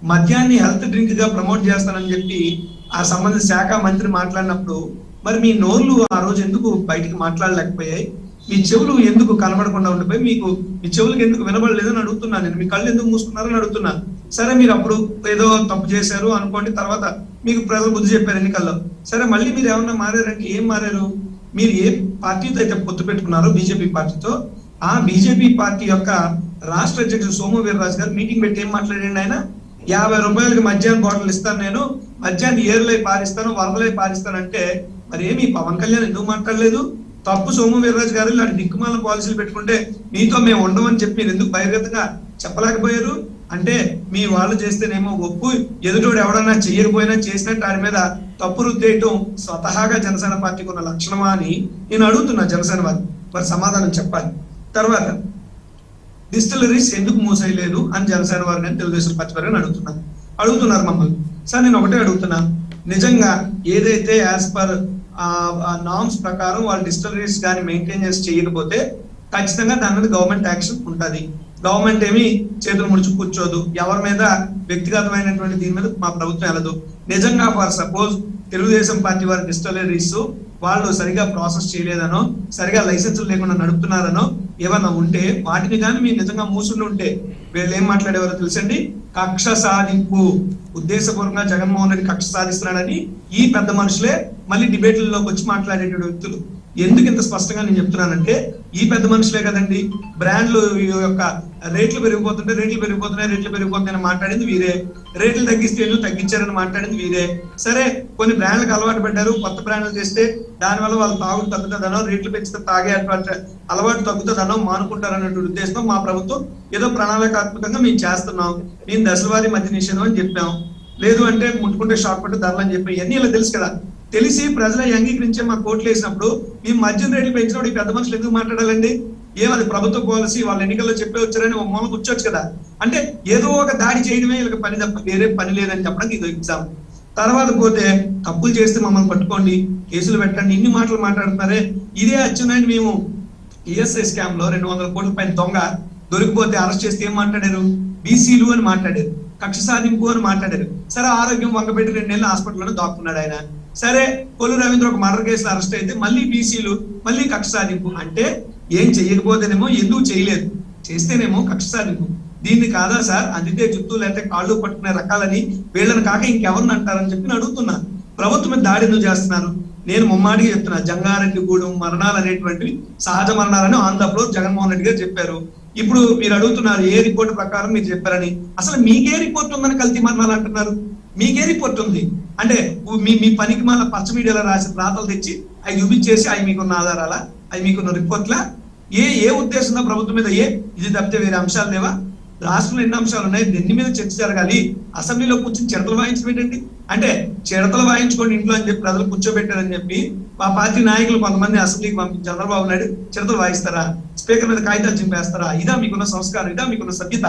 S4: మద్యాన్ని హెల్త్ డ్రింక్ గా ప్రమోట్ చేస్తానని చెప్పి ఆ సంబంధిత శాఖ మంత్రి మాట్లాడినప్పుడు మరి మీ నోర్లు ఆ రోజు ఎందుకు బయటికి మాట్లాడలేకపోయాయి? మీ చెవులు ఎందుకు కనబడకుండా ఉండిపోయి మీ చెవులకు ఎందుకు వినబడలేదని అడుగుతున్నాను నేను. మీ కళ్ళు ఎందుకు మూసుకున్నారని అడుగుతున్నాను. సరే, మీరు అప్పుడు ఏదో తప్పు చేశారు అనుకోండి, తర్వాత మీకు ప్రజలు బుద్ధి చెప్పారు ఎన్నికల్లో. సరే, మళ్ళీ మీరు ఏమన్నా మారారంటే ఏం మారారు? మీరు ఏ పార్టీతో అయితే పొత్తు పెట్టుకున్నారో బీజేపీ పార్టీతో, ఆ బీజేపీ పార్టీ యొక్క రాష్ట్ర అధ్యక్షుడు సోము వీర్రాజు గారు మీటింగ్ పెట్టి ఏం మాట్లాడండి? ఆయన 50 రూపాయలకి మద్యాన్ని బాటిల్ ఇస్తాను, నేను మద్యాన్ని ఏరులై పారిస్తాను, వరదలై పారిస్తానంటే మరి ఏమి పవన్ కళ్యాణ్ ఎందుకు మాట్లాడలేదు? తప్పు సోము వీర్రాజు గారు ఇలాంటి దిక్కుమాల పాలసీలు పెట్టుకుంటే మీతో మేము ఉండమని చెప్పి మీరు ఎందుకు బహిర్గతంగా చెప్పలేకపోయారు? అంటే మీ వాళ్ళు చేస్తేనేమో ఒప్పు, ఎదుటోడు ఎవడన్నా చెయ్యకపోయినా చేసినట్టు వారి మీద తప్పు రుద్దేయటం స్వతహాగా జనసేన పార్టీకి ఉన్న లక్షణమా అని నేను అడుగుతున్నా జనసేన వారిని. మరి సమాధానం చెప్పాలి. తర్వాత డిస్టిలరీస్ ఎందుకు మూసేయలేదు అని జనసేన వారిని తెలుగుదేశం పార్టీ వారిని అడుగుతున్నారు మమ్మల్ని. సార్, నేను ఒకటే అడుగుతున్నా, నిజంగా ఏదైతే యాజ్ పర్ నార్మ్స్ ప్రకారం వాళ్ళు డిస్టిలరీస్ కానీ మెయింటైన్ చేసి చేయకపోతే ఖచ్చితంగా దాని మీద గవర్నమెంట్ యాక్షన్ ఉంటుంది. గవర్నమెంట్ ఏమి చేతులు ముడుచు కూర్చోదు, ఎవరి మీద వ్యక్తిగతమైనటువంటి దీని మీద మా ప్రభుత్వం వెళ్ళదు. నిజంగా ఫర్ సపోజ్ తెలుగుదేశం పార్టీ వారి డిస్టిలరీస్ వాళ్ళు సరిగా ప్రాసెస్ చేయలేదనో, సరిగా లైసెన్సులు లేకుండా నడుపుతున్నారనో ఏమన్నా ఉంటే వాటిని కానీ మీరు నిజంగా మూసుండి ఉంటే వీళ్ళు ఏం మాట్లాడేవారో తెలుసండి? కక్ష సాధింపు, ఉద్దేశపూర్వకంగా జగన్మోహన్ రెడ్డి కక్ష సాధిస్తున్నాడని ఈ పెద్ద మనుషులే మళ్ళీ డిబేట్లలోకి వచ్చి మాట్లాడేటువంటి వ్యక్తులు. ఎందుకు ఇంత స్పష్టంగా నేను చెప్తున్నానంటే ఈ పెద్ద మనుషులే కదండి బ్రాండ్లు యొక్క రేట్లు పెరిగిపోతున్నాయని మాట్లాడింది వీరే, రేట్లు తగ్గిస్తే ఎందుకు తగ్గించారని మాట్లాడింది వీరే. సరే, కొన్ని బ్రాండ్లకు అలవాటు పడ్డారు, కొత్త బ్రాండ్లు చేస్తే దానివల్ల వాళ్ళు తాగుడు తగ్గుతుందనో, రేట్లు పెంచితే తాగే అలవాటు తగ్గుతుందనో మానుకుంటారన్నటువంటి ఉద్దేశంతో మా ప్రభుత్వం ఏదో ప్రణాళికాత్మకంగా మేము చేస్తున్నాం, మేము దశలవారీ మద్య నిషేధం అని చెప్పాం, లేదు అంటే ముట్టుకుంటే షాక్ పట్టు ధరలు అని చెప్పి ఇవన్నీ ఇలా తెలుసు కదా. తెలిసి ప్రజల అంగీకరించే మా కోట్లు వేసినప్పుడు మేము మద్యం రేట్లు పెంచినప్పుడు ఈ పెద్ద మనుషులు ఎందుకు మాట్లాడాలండి? ఏమది ప్రభుత్వ పాలసీ, వాళ్ళ ఎన్నికల్లో చెప్పే వచ్చారని ఒక మూల కూర్చోవచ్చు కదా. అంటే ఏదో ఒక దాడి చేయడమే వీళ్ళకి పని తప్ప వేరే పని లేదని చెప్పడానికి ఇది ఎగ్జాంపుల్. తర్వాత పోతే తప్పులు చేస్తే మమ్మల్ని పట్టుకోండి, కేసులు పెట్టండి, ఇన్ని మాటలు మాట్లాడుతున్నారే. ఇదే అచ్చునండి మేము ఈఎస్ఐ స్కామ్ లో 200 కోట్ల పైన దొంగ దొరికిపోతే అరెస్ట్ చేస్తే ఏం మాట్లాడారు? బీసీలు అని మాట్లాడారు, కక్ష సాధింపు అని మాట్లాడారు. సరే ఆరోగ్యం వంగపెట్టి 2 నెలలు హాస్పిటల్లో దాక్కున్నాడు ఆయన. సరే కొల్లు రవీంద్ర ఒక మర్డర్ కేసులో అరెస్ట్ అయితే మళ్ళీ బీసీలు, మళ్ళీ కక్ష సాధింపు. అంటే ఏం చెయ్యకపోతేనేమో ఎందుకు చేయలేదు, చేస్తేనేమో కక్ష సాధింపు. దీన్ని కాదా సార్ అందితే జుత్తు లేకపోతే కాళ్ళు పట్టుకునే రకాలని వీళ్ళని కాక ఇంకెవరిని అంటారని చెప్పి అడుగుతున్నా. ప్రభుత్వం మీద దాడి ఎందుకు చేస్తున్నారు? నేను ముమ్మాడిగా చెప్తున్నా, జంగారెడ్డి గూడెం మరణాలు అనేటువంటివి సహజ మరణాలని on the floor Jaganmohan Reddy గారు చెప్పారు. ఇప్పుడు మీరు అడుగుతున్నారు ఏ రిపోర్ట్ ప్రకారం మీరు చెప్పారని. అసలు మీకే రిపోర్ట్ ఉందని కల్తీ మరణాలు అంటున్నారు? మీకే రిపోర్ట్ ఉంది అంటే మీ పనికి మళ్ళీ పచ్చ మీడియాలో రాసిన రాతలు తెచ్చి అవి చూపించేసి అవి మీకున్న ఆధారాలా, అవి మీకున్న రిపోర్ట్లా? ఏ ఉద్దేశంతో ప్రభుత్వం మీద ఇది తప్పితే వేరే అంశాలు లేవా? రాష్ట్రంలో ఎన్ని అంశాలు ఉన్నాయి, దేని మీద చర్చ జరగాలి? అసెంబ్లీలో కూర్చొని చిడతలు వాయించబెట్టండి అంటే చిడతలు వాయించుకోండి ఇంట్లో అని చెప్పి ప్రజలు కూర్చోబెట్టారని చెప్పి మా పార్టీ నాయకులు కొంతమంది అసెంబ్లీకి పంపించి చంద్రబాబు నాయుడు చిడతలు వాయిస్తారా? స్పీకర్ మీద కాగితాలు చింపేస్తారా? ఇదా మీకున్న సంస్కారం, ఇదా మీకున్న సభ్యత?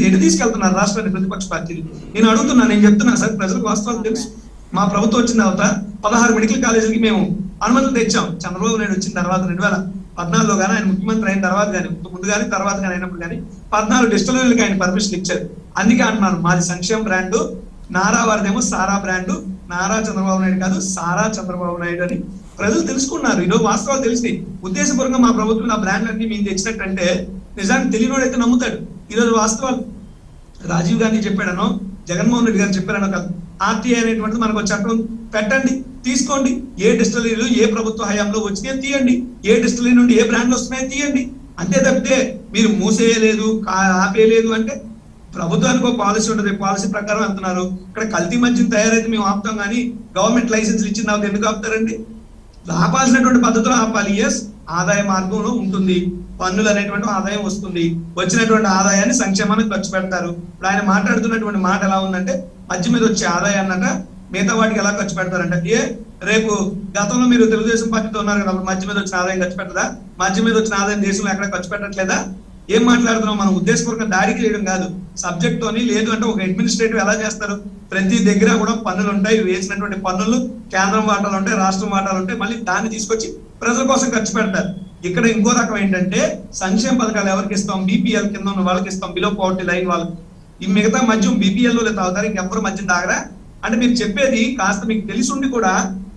S4: ఎటు తీసుకెళ్తున్నారు రాష్ట్రాన్ని ప్రతిపక్ష పార్టీలు? నేను అడుగుతున్నా, నేను చెప్తున్నా సార్, ప్రజలకు వాస్తవాలు తెలుసు. మా ప్రభుత్వం వచ్చిన తర్వాత 16 మెడికల్ కాలేజీలకి మేము అనుమతులు తెచ్చాం. చంద్రబాబు నాయుడు వచ్చిన తర్వాత 2014లో కానీ ఆయన ముఖ్యమంత్రి అయిన తర్వాత కానీ ముందు కానీ తర్వాత కానీ అయినప్పుడు కానీ 14 డిస్టిలరీలకు ఆయన పర్మిషన్ ఇచ్చారు. అందుకే అంటున్నాను మాది సంక్షేమ బ్రాండ్, నారా వారిదేమో సారా బ్రాండ్. నారా చంద్రబాబు నాయుడు కాదు, సారా చంద్రబాబు నాయుడు అని ప్రజలు తెలుసుకున్నారు. ఈరోజు వాస్తవాలు తెలిసి ఉద్దేశపూర్వకంగా మా ప్రభుత్వం ఆ బ్రాండ్ అన్ని మేము తెచ్చినట్టంటే నిజానికి తెలియనోడైతే నమ్ముతాడు. ఈరోజు వాస్తవాలు రాజీవ్ గాంధీ చెప్పాడనో జగన్మోహన్ రెడ్డి గారు చెప్పారనో కాదు, ఆర్టీఐ అనేటువంటిది మనకు చట్టం పెట్టండి, తీసుకోండి. ఏ డిస్టిలరీలు ఏ ప్రభుత్వ హయాంలో వచ్చినాయో తీయండి, ఏ డిస్టిలరీ నుండి ఏ బ్రాండ్లు వస్తున్నాయో తీయండి. అంతే తప్పితే మీరు మూసేయలేదు ఆపేయలేదు అంటే ప్రభుత్వానికి ఒక పాలసీ ఉంటుంది, పాలసీ ప్రకారం వెళ్తున్నారు. ఇక్కడ కల్తీ మద్యం తయారైతే మేము ఆపుతాం కానీ గవర్నమెంట్ లైసెన్స్లు ఇచ్చిన తర్వాత ఎందుకు ఆపుతారండి? ఆపాల్సినటువంటి పద్ధతిలో ఆపాలి. ఎస్, ఆదాయ మార్గంలో ఉంటుంది, పన్నులు అనేటువంటి ఆదాయం వస్తుంది, వచ్చినటువంటి ఆదాయాన్ని సంక్షేమానికి ఖర్చు పెడతారు. ఇప్పుడు ఆయన మాట్లాడుతున్నటువంటి మాట ఎలా ఉందంటే మద్యం మీద వచ్చే ఆదాయాన్నట మిగతా వాటికి ఎలా ఖర్చు పెడతారంటే రేపు గతంలో మీరు తెలుగుదేశం పార్టీతో ఉన్నారు కదా, మద్యం మీద వచ్చిన ఆదాయం ఖర్చు పెట్టదా? మద్యం మీద వచ్చిన ఆదాయం దేశంలో ఎక్కడ ఖర్చు పెట్టట్లేదా? ఏం మాట్లాడుతున్నాం? మనం ఉద్దేశపూర్వకంగా దాడికి చేయడం కాదు, సబ్జెక్ట్ తోని. లేదు అంటే ఒక అడ్మినిస్ట్రేటివ్ ఎలా చేస్తారు? ప్రతి దగ్గర కూడా పన్నులు ఉంటాయి, వేసినటువంటి పన్నులు కేంద్రం వాటాలు ఉంటాయి, రాష్ట్రం వాటాలు ఉంటాయి, మళ్ళీ దాన్ని తీసుకొచ్చి ప్రజల కోసం ఖర్చు పెడతారు. ఇక్కడ ఇంకో రకం ఏంటంటే సంక్షేమ పథకాలు ఎవరికి ఇస్తాం? బీపీఎల్ కింద ఉన్న వాళ్ళకి ఇస్తాం, బిలో పవర్టీ లైన్ వాళ్ళకి. ఈ మిగతా మద్యం బీపీఎల్ లో తాగుతారు, ఇంకెవరు మద్యం తాగరా? అంటే మీరు చెప్పేది కాస్త మీకు తెలిసి ఉండి కూడా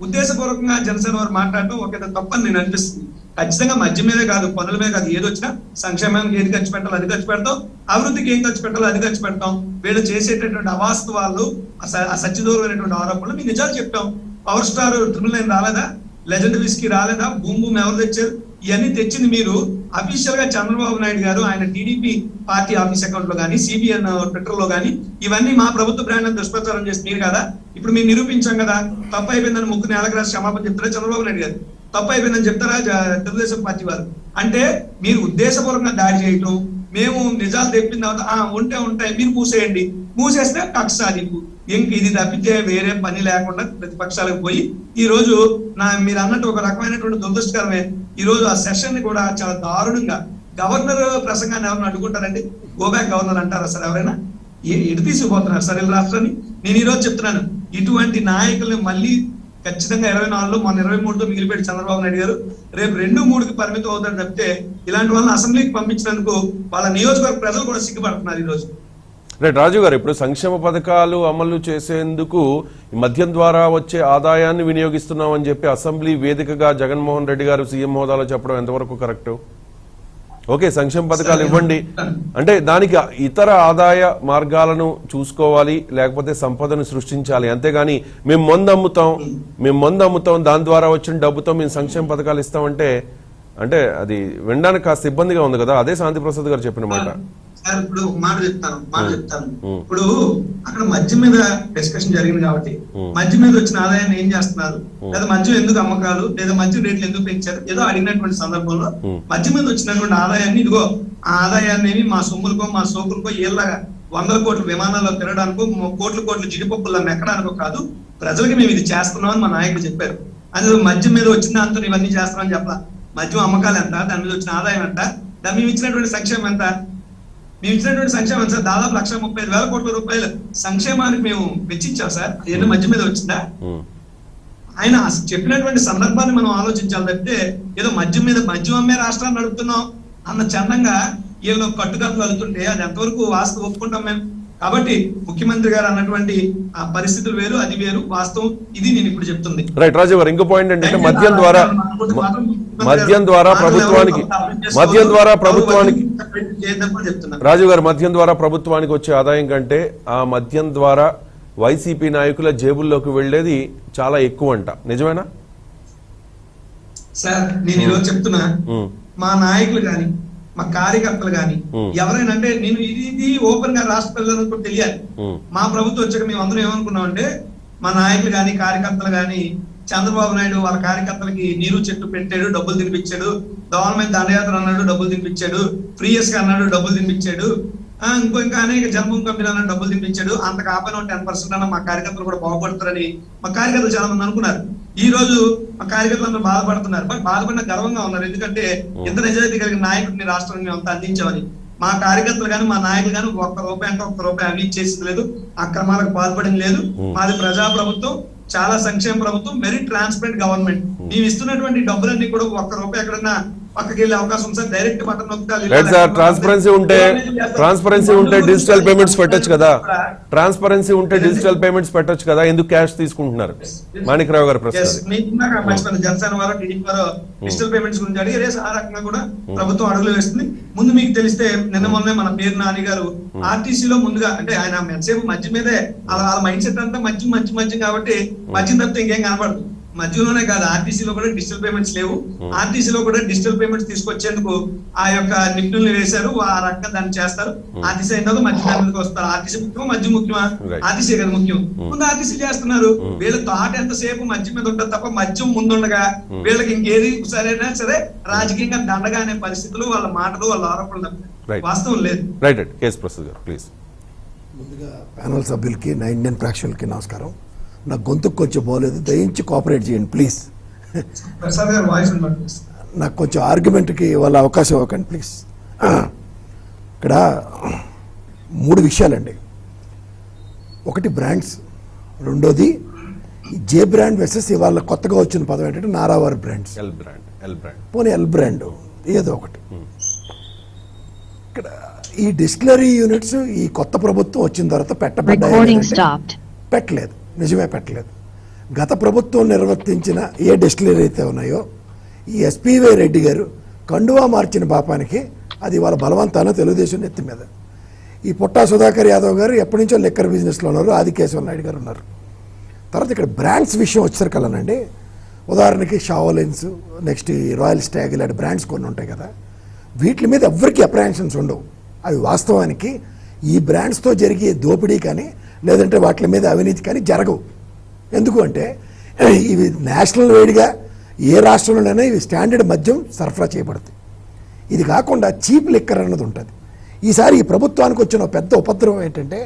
S4: ఉద్దేశపూర్వకంగా జనసేన వారు మాట్లాడటం ఒక తప్పని నేను అనిపిస్తుంది. ఖచ్చితంగా మద్యం మీదే కాదు, పనుల మీద కాదు, ఏది వచ్చినా సంక్షేమానికి ఏది ఖర్చు పెట్టాలో అది ఖర్చు పెడతాం, అభివృద్ధికి ఏం ఖర్చు పెట్టాలో అది ఖర్చు పెడతాం. వీళ్ళు చేసేటటువంటి అవాస్తవాలు, సత్యదూరమైనటువంటి ఆరోపణలు మీ నిజాలు చెప్తాం. పవర్ స్టార్ 999 రాలేదా? లెజెండ్ విస్కీ రాలేదా? భూమ్ భూమ్ ఎవరు తెచ్చారు? ఇవన్నీ తెచ్చింది మీరు. అఫీషియల్ గా చంద్రబాబు నాయుడు గారు ఆయన టీడీపీ పార్టీ ఆఫీస్ అకౌంట్ లో కానీ సిబిఎన్ ట్విట్టర్ లో కానీ ఇవన్నీ మా ప్రభుత్వ బ్రాండ్ దుష్ప్రచారం చేసి మీరు కదా. ఇప్పుడు మేము నిరూపించాం కదా, తప్పు అయిపోయిందని ముగ్గురు నేలకు రాసి క్షమాపణ చెప్తారా చంద్రబాబు నాయుడు గారు? తప్పు అయిపోయిందని చెప్తారా తెలుగుదేశం పార్టీ వారు? అంటే మీరు ఉద్దేశపూర్వకంగా దాడి చేయటం, మేము నిజాలు తెప్పిన తర్వాత ఉంటాయి మీరు మూసేయండి, మూసేస్తే కక్ష సాధింపు. ఇంక ఇది తప్పితే వేరే పని లేకుండా ప్రతిపక్షాలకు పోయి ఈ రోజు మీరు అన్నట్టు ఒక రకమైనటువంటి దురదృష్టకరమే. ఈ రోజు ఆ సెషన్ ని కూడా చాలా దారుణంగా గవర్నర్ ప్రసంగాన్ని ఎవరైనా అడ్డుకుంటారండి? గోబ్యాక్ గవర్నర్ అంటారా సార్ ఎవరైనా? ఎటు తీసుకుపోతున్నారు సార్ ఈ రాష్ట్రాన్ని? నేను ఈ రోజు చెప్తున్నాను, ఇటువంటి నాయకుల్ని మళ్ళీ ఖచ్చితంగా 24లో మన 23తో మిగిలిపెట్టి చంద్రబాబు నాయుడు గారు రేపు 2-3కి పరిమితం అవుతారు తప్పితే ఇలాంటి వాళ్ళని అసెంబ్లీకి పంపించినందుకు వాళ్ళ నియోజకవర్గ ప్రజలు కూడా సిగ్గుపడుతున్నారు ఈ రోజు.
S1: రైట్ రాజు గారు, ఇప్పుడు సంక్షేమ పథకాలు అమలు చేసేందుకు మద్యం ద్వారా వచ్చే ఆదాయాన్ని వినియోగిస్తున్నామని చెప్పి అసెంబ్లీ వేదికగా జగన్మోహన్ రెడ్డి గారు సీఎం హోదాలో చెప్పడం ఎంతవరకు కరెక్ట్? ఓకే, సంక్షేమ పథకాలు ఇవ్వండి అంటే దానికి ఇతర ఆదాయ మార్గాలను చూసుకోవాలి, లేకపోతే సంపదను సృష్టించాలి. అంతేగాని మేము మందు అమ్ముతాం దాని ద్వారా వచ్చిన డబ్బుతో మేము సంక్షేమ పథకాలు ఇస్తామంటే అంటే అది వినడానికి కాస్త ఇబ్బందిగా ఉంది కదా. అదే శాంతి ప్రసాద్ గారు చెప్పిన మాట.
S4: సార్ ఇప్పుడు ఒక మాట చెప్తాను. ఇప్పుడు అక్కడ మద్యం మీద డిస్కషన్ జరిగింది కాబట్టి మద్యం మీద వచ్చిన ఆదాయాన్ని ఏం చేస్తున్నారు, లేదా మద్యం ఎందుకు అమ్మకాలు, లేదా మద్యం రేట్లు ఎందుకు పెంచారు ఏదో అడిగినటువంటి సందర్భంలో మద్యం మీద వచ్చినటువంటి ఆదాయాన్ని ఇదిగో ఆ ఆదాయాన్ని మా సొమ్ములకో మా సోకులకో ఏళ్ళగా 100 కోట్ల విమానాల్లో తిరగడానికో కోట్ల జీడిపప్పుల్లో మెక్కడానికో కాదు, ప్రజలకి మేము ఇది చేస్తున్నామని మా నాయకులు చెప్పారు. అందులో మద్యం మీద వచ్చిన దాంతో ఇవన్నీ చేస్తున్నామని చెప్పాల. మద్యం అమ్మకాలు ఎంత, దాని మీద వచ్చిన ఆదాయం ఎంత, దాని మీద ఇచ్చినటువంటి సంక్షేమం ఎంత? మేము ఇచ్చినటువంటి సంక్షేమం సార్ దాదాపు 1,35,000 కోట్ల రూపాయలు సంక్షేమానికి మేము వెచ్చించాం సార్. ఏదో మధ్య మీద వచ్చిందా? ఆయన చెప్పినటువంటి సందర్భాన్ని మనం ఆలోచించాలి తప్పితే ఏదో మద్యం అమ్మే రాష్ట్రాన్ని నడుపుతున్నాం అన్న చందంగా ఏదో కట్టుకట్లు వెళ్తుంటే అది ఎంతవరకు వాస్తవం ఒప్పుకుంటాం మేము. కాబట్టి ముఖ్యమంత్రి గారు అన్నటువంటి ఆ పరిస్థితులు వేరు, అది వేరు, వాస్తవం ఇది నేను ఇప్పుడు చెప్తుంది.
S1: రైట్ రాజు గారు, ఇంకో పాయింట్ ఏంటంటే మద్యం ద్వారా ప్రభుత్వానికి వచ్చే ఆదాయం కంటే ఆ మద్యం ద్వారా వైసీపీ నాయకుల జేబుల్లోకి వెళ్లేది చాలా ఎక్కువ అంట, నిజమేనా?
S4: సార్ నేను ఈరోజు చెప్తున్నా, మా నాయకులు గాని మా కార్యకర్తలు గాని ఎవరైనా అంటే నేను ఇది ఓపెన్ గా రాష్ట్ర ప్రజలకు తెలియాలి. మా ప్రభుత్వం వచ్చాక మేము అందరం ఏమనుకున్నాం అంటే మా నాయకులు గాని కార్యకర్తలు గాని చంద్రబాబు నాయుడు వాళ్ళ కార్యకర్తలకి నీరు చెట్టు పెట్టాడు, డబ్బులు తినిపించాడు, గవర్నమెంట్ దండయాత్ర అన్నాడు, డబ్బులు తినిపించాడు, ఫ్రీయస్ గా అన్నాడు, డబ్బులు తినిపించాడు, ఇంకా అనేక జన్మభూమి కంపెనీ అన్నాడు, డబ్బులు తినిపించాడు, అంత కాకపోయినా 10% అన్న మా కార్యకర్తలు కూడా బాగుపడతారని మా కార్యకర్తలు చాలా మంది అనుకున్నారు. ఈ రోజు మా కార్యకర్తలు అందరూ బాధపడుతున్నారు. బట్ బాధపడిన గర్వంగా ఉన్నారు. ఎందుకంటే ఎంత నిజాయితీ కలిగిన నాయకుడిని రాష్ట్రాన్ని మేము అంతా అందించామని. మా కార్యకర్తలు కానీ మా నాయకులు కానీ ఒక్క రూపాయి అవినీతి చేసింది లేదు, అక్రమాలకు పాల్పడింది లేదు. మాది ప్రజా ప్రభుత్వం, చాలా సంక్షేమ ప్రభుత్వం, వెరీ ట్రాన్స్పరెంట్ గవర్నమెంట్. మేము ఇస్తున్నటువంటి డబ్బులన్నీ కూడా ఒక్క రూపాయి ఎక్కడన్నా పక్కకి వెళ్ళే అవకాశం సార్. డైరెక్ట్ బటన్
S1: ట్రాన్స్పరెన్సీ ఉంటే డిజిటల్ పేమెంట్స్ పెట్టొచ్చు కదా, ట్రాన్స్పరెన్సీ ఉంటే డిజిటల్ పేమెంట్స్ పెట్టొచ్చు కదా, ఎందుకు క్యాష్ తీసుకుంటున్నారు? మాణిక్రావు గారు ప్రశ్న.
S4: జనసేన వారు టీడీపీ వారు డిజిటల్ పేమెంట్స్ గురించి అడిగి ఆ రకంగా కూడా ప్రభుత్వం అడుగులు వేస్తుంది. ముందు మీకు తెలిస్తే మొన్నే మన పేరు నాని గారు ఆర్టీసీలో ముందుగా అంటే ఆయన ఎంతసేపు మధ్య మీదే వాళ్ళ మైండ్ సెట్ అంతా మధ్య కాబట్టి మధ్య తప్పితే ఇంకేం కనపడదు. మధ్యలోనే కాదు, ఆర్టీసీలో కూడా డిజిటల్ పేమెంట్స్ లేవు. ఆర్టీసీలో కూడా డిజిటల్ పేమెంట్స్ తీసుకొచ్చేందుకు ఆ యొక్క నిపుణులు వేశారు, ఆ రకంగా దాన్ని చేస్తారు. ఆర్టీసీ అయిన మధ్య వస్తారు. ఆర్టీసీ ముఖ్యమా మధ్య ముఖ్యమా? ఆర్టీసీ కదా ముఖ్యం. ముందు ఆర్టీసీ చేస్తున్నారు. వీళ్ళ థాట్ ఎంతసేపు మధ్య మీద ఉంటుంది తప్ప మద్యం ముందుండగా వీళ్ళకి ఇంకేది సరైనా సరే రాజకీయంగా దండగా అనే పరిస్థితులు వాళ్ళ మాటలు వాళ్ళ ఆరోపణలు వాస్తవం లేదు.
S5: ముందుగా ప్యానల్ సభ్యులకి, నా ఇండియన్ ప్రేక్షకులకి నమస్కారం. నా గొంతుకు కొంచెం బాగోలేదు, దయించి కోఆపరేట్ చేయండి ప్లీజ్. నాకు కొంచెం ఆర్గ్యుమెంట్కి వాళ్ళ అవకాశం ఇవ్వకండి ప్లీజ్. ఇక్కడ 3 విషయాలండి. ఒకటి బ్రాండ్స్, రెండోది జే బ్రాండ్ వెసెస్ ఇవాళ కొత్తగా వచ్చిన పదం ఏంటంటే నారావారి బ్రాండ్స్, పోనీ ఎల్ బ్రాండ్ ఏదో ఒకటి. ఇక్కడ ఈ డిస్టిలరీ యూనిట్స్ ఈ కొత్త ప్రభుత్వం వచ్చిన తర్వాత పెట్టలేదు, నిజమే పెట్టలేదు. గత ప్రభుత్వం నిర్వర్తించిన ఏ డిస్టిలరీ అయితే ఉన్నాయో ఈ ఎస్పీవై రెడ్డి గారు కండువా మార్చిన పాపానికి అది వాళ్ళ బలవంతాన తెలుగుదేశం నెత్తి మీద. ఈ పుట్టా సుధాకర్ యాదవ్ గారు ఎప్పటి నుంచో లిక్కర్ బిజినెస్లో ఉన్నారు, ఆదికేశవ నాయుడు గారు ఉన్నారు. తర్వాత ఇక్కడ బ్రాండ్స్ విషయం వచ్చేసరికల్లానండి, ఉదాహరణకి షావోలెన్స్, నెక్స్ట్ రాయల్ స్టాగ్ ఇలాంటి బ్రాండ్స్ కొన్ని ఉంటాయి కదా, వీటి మీద ఎవరికి అప్రహెన్షన్స్ ఉండవు. అవి వాస్తవానికి ఈ బ్రాండ్స్తో జరిగే దోపిడీ కానీ లేదంటే వాటి మీద అవినీతి కానీ జరగవు. ఎందుకు అంటే ఇవి నేషనల్ వైడ్గా ఏ రాష్ట్రంలోనైనా ఇవి స్టాండర్డ్ మద్యం సరఫరా చేయబడుతుంది. ఇది కాకుండా చీప్ లిక్కర్ అన్నది ఉంటుంది. ఈసారి ఈ ప్రభుత్వానికి వచ్చిన పెద్ద ఉపద్రవం ఏంటంటే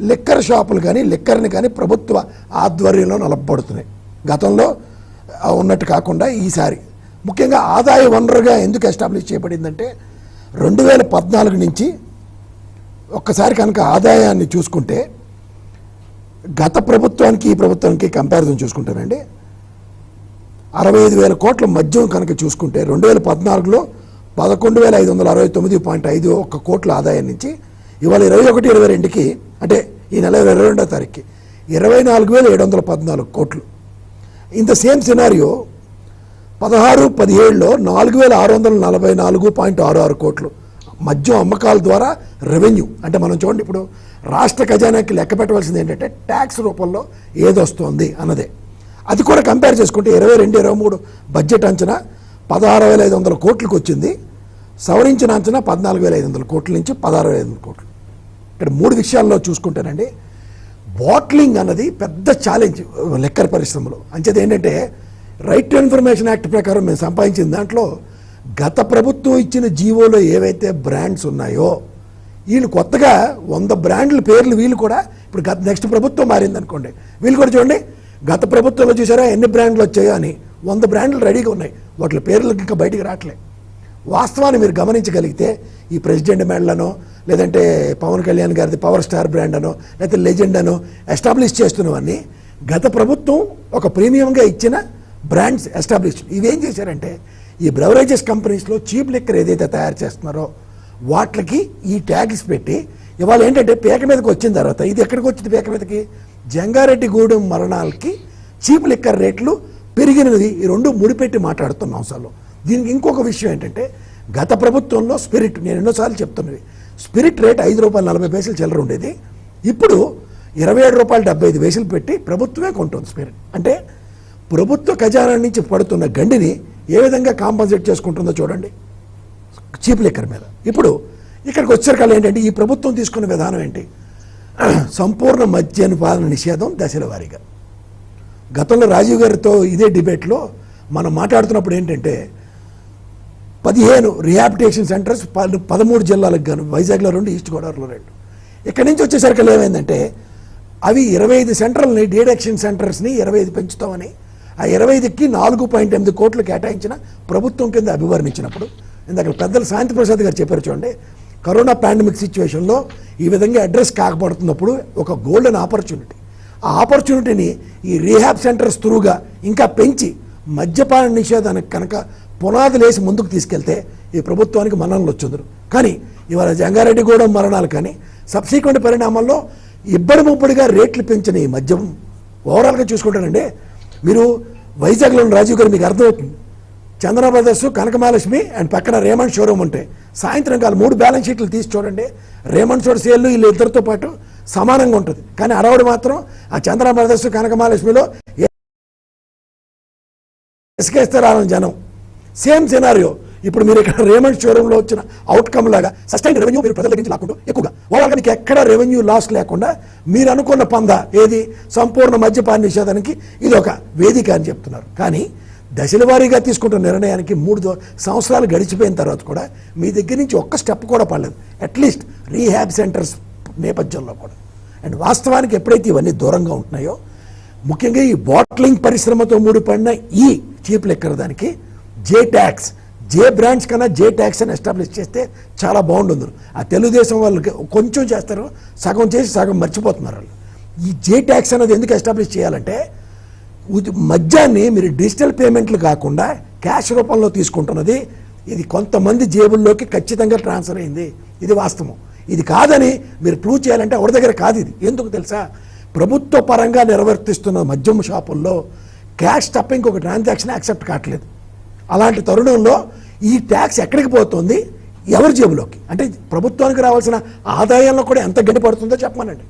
S5: లిక్కర్ షాపులు కానీ లిక్కర్ని కానీ ప్రభుత్వ ఆధ్వర్యంలో నలపబడుతున్నాయి. గతంలో ఉన్నట్టు కాకుండా ఈసారి ముఖ్యంగా ఆదాయ వనరుగా ఎందుకు ఎస్టాబ్లిష్ చేయబడిందంటే 2014 నుంచి ఒక్కసారి కనుక ఆదాయాన్ని చూసుకుంటే గత ప్రభుత్వానికి ఈ ప్రభుత్వానికి కంపారిజన్ చూసుకుంటానండి, 65,000 కోట్ల మద్యం కనుక చూసుకుంటే 2014లో 11,569.51 కోట్ల ఆదాయం నుంచి ఇవాళ 21-22కి అంటే ఈ నెల 22వ తారీఖుకి 24,714 కోట్లు. ఇన్ ద సేమ్ సినారియో 16-17లో 4,644.66 కోట్లు మద్యం అమ్మకాల ద్వారా రెవెన్యూ. అంటే మనం చూడండి, ఇప్పుడు రాష్ట్ర ఖజానాకి లెక్క పెట్టవలసింది ఏంటంటే ట్యాక్స్ రూపంలో ఏదొస్తోంది అన్నదే. అది కూడా కంపేర్ చేసుకుంటే 22-23 బడ్జెట్ అంచనా 16,500 కోట్లకు వచ్చింది, సవరించిన అంచనా 14,500 కోట్ల నుంచి 16,500 కోట్లు. ఇక్కడ 3 విషయాల్లో చూసుకుంటేనండి బాట్లింగ్ అన్నది పెద్ద ఛాలెంజ్ లిక్కర్ పరిశ్రమలో. అంచేది ఏంటంటే రైట్ టు ఇన్ఫర్మేషన్ యాక్ట్ ప్రకారం మేము సంపాదించిన దాంట్లో గత ప్రభుత్వం ఇచ్చిన జీవోలో ఏవైతే బ్రాండ్స్ ఉన్నాయో వీళ్ళు కొత్తగా 100 బ్రాండ్ల పేర్లు వీళ్ళు కూడా ఇప్పుడు నెక్స్ట్ ప్రభుత్వం మారిందనుకోండి, వీళ్ళు కూడా చూడండి గత ప్రభుత్వంలో చూసారా ఎన్ని బ్రాండ్లు వచ్చాయో అని 100 బ్రాండ్లు రెడీగా ఉన్నాయి, వాటి పేర్లకు ఇంకా బయటికి రావట్లే. వాస్తవాన్ని మీరు గమనించగలిగితే ఈ ప్రెసిడెంట్ మెడలను లేదంటే పవన్ కళ్యాణ్ గారిది పవర్ స్టార్ బ్రాండ్ అనో లేకపోతే లెజెండ్ అనో ఎస్టాబ్లిష్ చేస్తున్నవన్నీ గత ప్రభుత్వం ఒక ప్రీమియంగా ఇచ్చిన బ్రాండ్స్ ఎస్టాబ్లిష్. ఇవేం చేశారంటే ఈ బ్రెవరేజెస్ కంపెనీస్లో చీప్ లిక్కర్ ఏదైతే తయారు చేస్తున్నారో వాటికి ఈ ట్యాగ్స్ పెట్టి ఇవాళ ఏంటంటే పేక మీదకి వచ్చిన తర్వాత ఇది ఎక్కడికి వచ్చింది? పేక మీదకి జంగారెడ్డిగూడెం మరణాలకి చీప్ లిక్కర్ రేట్లు పెరిగినది. ఈ రెండు ముడిపెట్టి మాట్లాడుతున్న అంశాల్లో. దీనికి ఇంకొక విషయం ఏంటంటే గత ప్రభుత్వంలో స్పిరిట్, నేను ఎన్నోసార్లు చెప్తున్నది, స్పిరిట్ రేట్ ₹5.40 చిల్లర ఉండేది. ఇప్పుడు ₹27.75 పెట్టి ప్రభుత్వమే కొంటుంది స్పిరిట్. అంటే ప్రభుత్వ ఖజానా నుంచి పడుతున్న గండిని ఏ విధంగా కాంపన్సేట్ చేసుకుంటుందో చూడండి చీప్ లిక్కర్ మీద. ఇప్పుడు ఇక్కడికి వచ్చేసరికల్లా ఏంటంటే ఈ ప్రభుత్వం తీసుకున్న విధానం ఏంటి? సంపూర్ణ మద్యపాన నిషేధం దశల వారీగా. గతంలో రాజీవ్ గారితో ఇదే డిబేట్లో మనం మాట్లాడుతున్నప్పుడు ఏంటంటే 15 రిహాబిటేషన్ సెంటర్స్ 13 జిల్లాలకు గాను, వైజాగ్లో 2, ఈస్ట్ గోదావరిలో 2. ఇక్కడి నుంచి వచ్చేసరికి ఏమైందంటే అవి 25 సెంటర్లని డీడక్షన్ సెంటర్స్ని 25 పెంచుతామని ఆ 25కి 4.8 కోట్లు కేటాయించిన ప్రభుత్వం కింద అభివర్ణించినప్పుడు ఇందాక పెద్దలు శాంతి ప్రసాద్ గారు చెప్పారు చూడండి, కరోనా పాండమిక్ సిచ్యువేషన్లో ఈ విధంగా అడ్రస్ కాకపోతున్నప్పుడు ఒక గోల్డెన్ ఆపర్చునిటీ, ఆ ఆపర్చునిటీని ఈ రీహాబ్ సెంటర్స్ త్రూగా ఇంకా పెంచి మద్యపాన నిషేధానికి కనుక పునాదులు వేసి ముందుకు తీసుకెళ్తే ఈ ప్రభుత్వానికి మన్ననలు వచ్చుందరు. కానీ ఇవాళ జంగారెడ్డిగూడెం మరణాలు కానీ సబ్సిక్వెంట్ పరిణామాల్లో ఇబ్బడి ముబ్బడిగా రేట్లు పెంచిన ఈ మద్యం ఓవరాల్గా చూసుకుంటానండి. మీరు వైజాగ్లో ఉన్న రాజీవ్ గారు మీకు అర్థమవుతుంది, చందన బ్రదర్స్, కనకమహాలక్ష్మి అండ్ పక్కన రేమండ్ షోరూమ్ ఉంటే సాయంత్రం కాలం 3 బ్యాలెన్స్ షీట్లు తీసి చూడండి, రేమండ్ షోర్ సేల్ వీళ్ళు ఇద్దరితో పాటు సమానంగా ఉంటుంది. కానీ అరవడు మాత్రం ఆ చందన బ్రదర్స్, కనకమహాలక్ష్మిలో ఇసుకేస్తారాలని జనం. సేమ్ సినారియో ఇప్పుడు మీరు ఇక్కడ రేమండ్ షోరూంలో వచ్చిన అవుట్కమ్ లాగా సస్టైన్ రెవెన్యూ మీరు ప్రజల దగ్గర నుంచి లాక్కుంటూ ఎక్కువగా ఓవరాల్గా మీకు ఎక్కడ రెవెన్యూ లాస్ లేకుండా మీరు అనుకున్న పంద ఏది సంపూర్ణ మద్యపాన నిషేధానికి ఇది ఒక వేదిక అని చెప్తున్నారు. కానీ దశల వారీగా తీసుకుంటున్న నిర్ణయానికి 3 సంవత్సరాలు గడిచిపోయిన తర్వాత కూడా మీ దగ్గర నుంచి ఒక్క స్టెప్ కూడా పడలేదు, అట్లీస్ట్ రీహాబ్ సెంటర్స్ నేపథ్యంలో కూడా. అండ్ వాస్తవానికి ఎప్పుడైతే ఇవన్నీ దూరంగా ఉంటున్నాయో, ముఖ్యంగా ఈ బాట్లింగ్ పరిశ్రమతో ముడిపడిన ఈ చీప్ లిక్కర్ దానికి జే బ్రాండ్స్ కన్నా జే ట్యాక్స్ అని ఎస్టాబ్లిష్ చేస్తే చాలా బాగుంటుంది. ఆ తెలుగుదేశం వాళ్ళకి కొంచెం చేస్తారు, సగం చేసి సగం మర్చిపోతున్నారు వాళ్ళు. ఈ జే ట్యాక్స్ అనేది ఎందుకు ఎస్టాబ్లిష్ చేయాలంటే మద్యాన్ని మీరు డిజిటల్ పేమెంట్లు కాకుండా క్యాష్ రూపంలో తీసుకుంటున్నది ఇది కొంతమంది జేబుల్లోకి ఖచ్చితంగా ట్రాన్స్ఫర్ అయింది, ఇది వాస్తవం. ఇది కాదని మీరు ప్రూవ్ చేయాలంటే ఎవరి దగ్గర కాదు. ఇది ఎందుకు తెలుసా? ప్రభుత్వ పరంగా నిర్వర్తిస్తున్న మద్యం షాపుల్లో క్యాష్ తప్ప ఇంకొక ట్రాన్సాక్షన్ యాక్సెప్ట్ కావట్లేదు. అలాంటి తరుణంలో ఈ ట్యాక్స్ ఎక్కడికి పోతుంది? ఎవరి జేబులోకి? అంటే ప్రభుత్వానికి రావాల్సిన ఆదాయంలో కూడా ఎంత గడిపడుతుందో చెప్పమనండి.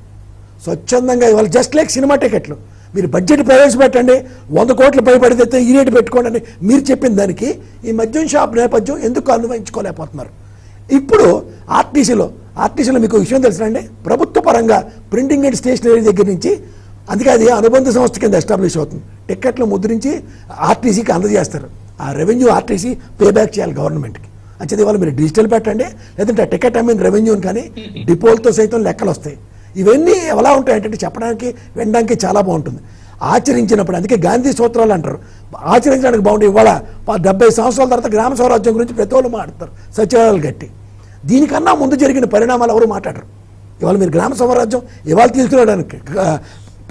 S5: స్వచ్ఛందంగా ఇవాళ జస్ట్ లైక్ సినిమా టికెట్లు మీరు బడ్జెట్ ప్రవేశపెట్టండి, 100 కోట్లు పైబడితే ఈ రేటు పెట్టుకోండి మీరు చెప్పిన దానికి ఈ మద్యం షాప్ నేపథ్యం ఎందుకు అన్వయించుకోలేకపోతున్నారు? ఇప్పుడు ఆర్టీసీలో మీకు విషయం తెలుసునండి, ప్రభుత్వ పరంగా ప్రింటింగ్ అండ్ స్టేషనరీ దగ్గర నుంచి, అందుకే అది అనుబంధ సంస్థ కింద ఎస్టాబ్లిష్ అవుతుంది, టిక్కెట్లు ముద్రించి ఆర్టీసీకి అందజేస్తారు. ఆ రెవెన్యూ ఆర్టీసీ పేబ్యాక్ చేయాలి గవర్నమెంట్కి. అంచేది ఇవాళ మీరు డిజిటల్ పెట్టండి, లేదంటే టికెట్ అమ్మిన రెవెన్యూని కానీ డిపోలతో సైతం లెక్కలు వస్తాయి. ఇవన్నీ ఎలా ఉంటాయంటే చెప్పడానికి వినడానికి చాలా బాగుంటుంది, ఆచరించినప్పుడు అందుకే గాంధీ సూత్రాలు అంటారు, ఆచరించడానికి బాగుంటుంది. ఇవాళ 70 సంవత్సరాల తర్వాత గ్రామ స్వరాజ్యం గురించి ప్రతి ఒళ్ళు మాట్లాడతారు, సచివాలయాలు గట్టి. దీనికన్నా ముందు జరిగిన పరిణామాలు ఎవరు మాట్లాడరు. ఇవాళ మీరు గ్రామ స్వరాజ్యం ఇవాళ తీసుకురావడానికి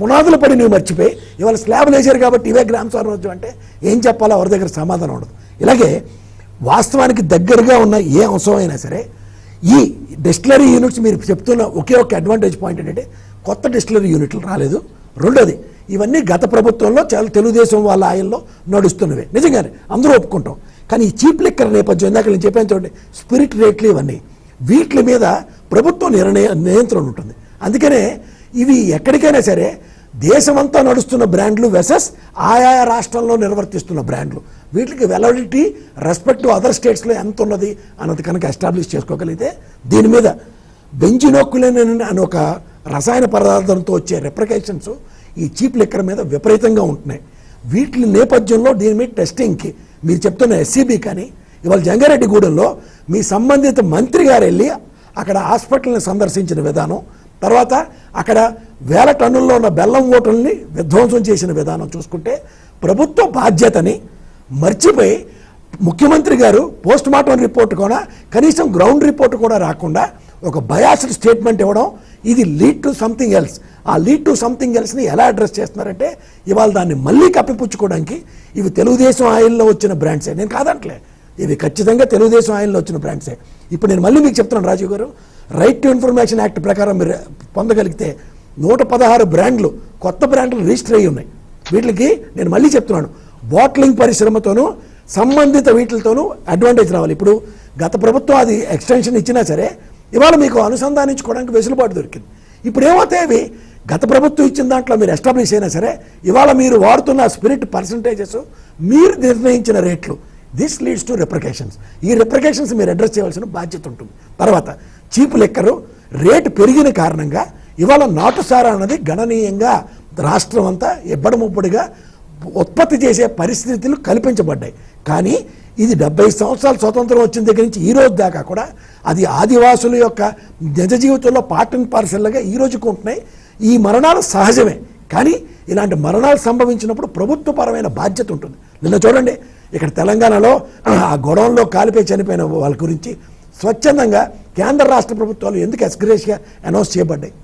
S5: పునాదులు పడి నువ్వు మర్చిపోయి ఇవాళ స్లాబ్లు వేసారు కాబట్టి ఇవే గ్రామ స్వరాజ్యం అంటే ఏం చెప్పాలో ఎవరి దగ్గర సమాధానం ఉండదు. ఇలాగే వాస్తవానికి దగ్గరగా ఉన్న ఏ అంశం అయినా సరే ఈ డిస్టిలరీ యూనిట్స్ మీరు చెప్తున్న ఒకే ఒక అడ్వాంటేజ్ పాయింట్ ఏంటంటే కొత్త డిస్టిలరీ యూనిట్లు రాలేదు. రెండోది ఇవన్నీ గత ప్రభుత్వంలో చాలా తెలుగుదేశం వాళ్ళ ఆయల్లో నడుస్తున్నవే, నిజంగానే అందరూ ఒప్పుకుంటాం. కానీ ఈ చీప్ లిక్కర్ నేపథ్యం ఇందాక నేను చెప్పాను చూడండి, స్పిరిట్ రేట్లు ఇవన్నీ వీటి మీద ప్రభుత్వం నియంత్రణ ఉంటుంది. అందుకనే ఇవి ఎక్కడికైనా సరే దేశమంతా నడుస్తున్న బ్రాండ్లు వెసెస్ ఆయా రాష్ట్రంలో నిర్వర్తిస్తున్న బ్రాండ్లు, వీటికి వెలాడిటీ రెస్పెక్ట్ టు అదర్ స్టేట్స్లో ఎంత ఉన్నది అన్నది కనుక ఎస్టాబ్లిష్ చేసుకోగలిగితే దీని మీద బెంజినోక్యులిన్ అని ఒక రసాయన పదార్థంతో వచ్చే రిప్రికేషన్స్ ఈ చీప్ లిక్కర్ మీద విపరీతంగా ఉంటున్నాయి. వీటి నేపథ్యంలో దీని మీద టెస్టింగ్కి మీరు చెప్తున్న ఎస్సీబీ కానీ ఇవాళ జంగారెడ్డిగూడెంలో మీ సంబంధిత మంత్రి గారు వెళ్ళి అక్కడ హాస్పిటల్ని సందర్శించిన విధానం, తర్వాత అక్కడ 1000 టన్నుల్లో ఉన్న బెల్లం ఓటుల్ని విధ్వంసం చేసిన విధానం చూసుకుంటే ప్రభుత్వ బాధ్యతని మర్చిపోయి ముఖ్యమంత్రి గారు పోస్ట్ మార్టం రిపోర్ట్ కూడా కనీసం గ్రౌండ్ రిపోర్ట్ కూడా రాకుండా ఒక బయాస్డ్ స్టేట్మెంట్ ఇవ్వడం, ఇది లీడ్ టు సంథింగ్ ఎల్స్. ఆ లీడ్ టు సంథింగ్ ఎల్స్ని ఎలా అడ్రస్ చేస్తున్నారంటే ఇవాళ దాన్ని మళ్ళీ కప్పిపుచ్చుకోవడానికి ఇవి తెలుగుదేశం ఆయిల్లో వచ్చిన బ్రాండ్సే. నేను కాదంటలే, ఇవి ఖచ్చితంగా తెలుగుదేశం ఆయిల్లో వచ్చిన బ్రాండ్సే. ఇప్పుడు నేను మళ్ళీ మీకు చెప్తున్నాను రాజీవ్ గారు, రైట్ టు ఇన్ఫర్మేషన్ యాక్ట్ ప్రకారం మీరు పొందగలిగితే 116 బ్రాండ్లు కొత్త బ్రాండ్లు రిజిస్టర్ అయ్యి ఉన్నాయి. వీటికి నేను మళ్ళీ చెప్తున్నాను, బాట్లింగ్ పరిశ్రమతోనూ సంబంధిత వీటితోనూ అడ్వాంటేజ్ రావాలి. ఇప్పుడు గత ప్రభుత్వం అది ఎక్స్టెన్షన్ ఇచ్చినా సరే ఇవాళ మీకు అనుసంధానించుకోవడానికి వెసులుబాటు దొరికింది. ఇప్పుడు ఏమవుతాయి అవి గత ప్రభుత్వం ఇచ్చిన దాంట్లో మీరు ఎస్టాబ్లిష్ అయినా సరే ఇవాళ మీరు వాడుతున్న స్పిరిట్ పర్సంటేజెస్ మీరు నిర్ణయించిన రేట్లు, దిస్ లీడ్స్ టు రిప్రికేషన్స్. ఈ రిప్రికేషన్స్ మీరు అడ్రస్ చేయవలసిన బాధ్యత ఉంటుంది. తర్వాత చీప్ లెక్కరు రేటు పెరిగిన కారణంగా ఇవాళ నాటుసారా అన్నది గణనీయంగా రాష్ట్రం అంతా ఎబ్బడముబ్బడిగా ఉత్పత్తి చేసే పరిస్థితులు కల్పించబడ్డాయి. కానీ ఇది 70 సంవత్సరాల స్వతంత్రం వచ్చిన దగ్గర నుంచి ఈ రోజు దాకా కూడా అది ఆదివాసుల యొక్క నిజ జీవితంలో పార్ట్ అండ్ పార్సల్గా ఈ రోజుకు ఉంటున్నాయి. ఈ మరణాలు సహజమే, కానీ ఇలాంటి మరణాలు సంభవించినప్పుడు ప్రభుత్వపరమైన బాధ్యత ఉంటుంది. నిన్న చూడండి ఇక్కడ తెలంగాణలో ఆ గొడవల్లో కాలిపోయి చనిపోయిన వాళ్ళ గురించి స్వచ్ఛందంగా కేంద్ర రాష్ట్ర ప్రభుత్వాలు ఎందుకు ఎక్స్గ్రేషియా అనౌన్స్ చేయబడ్డాయి?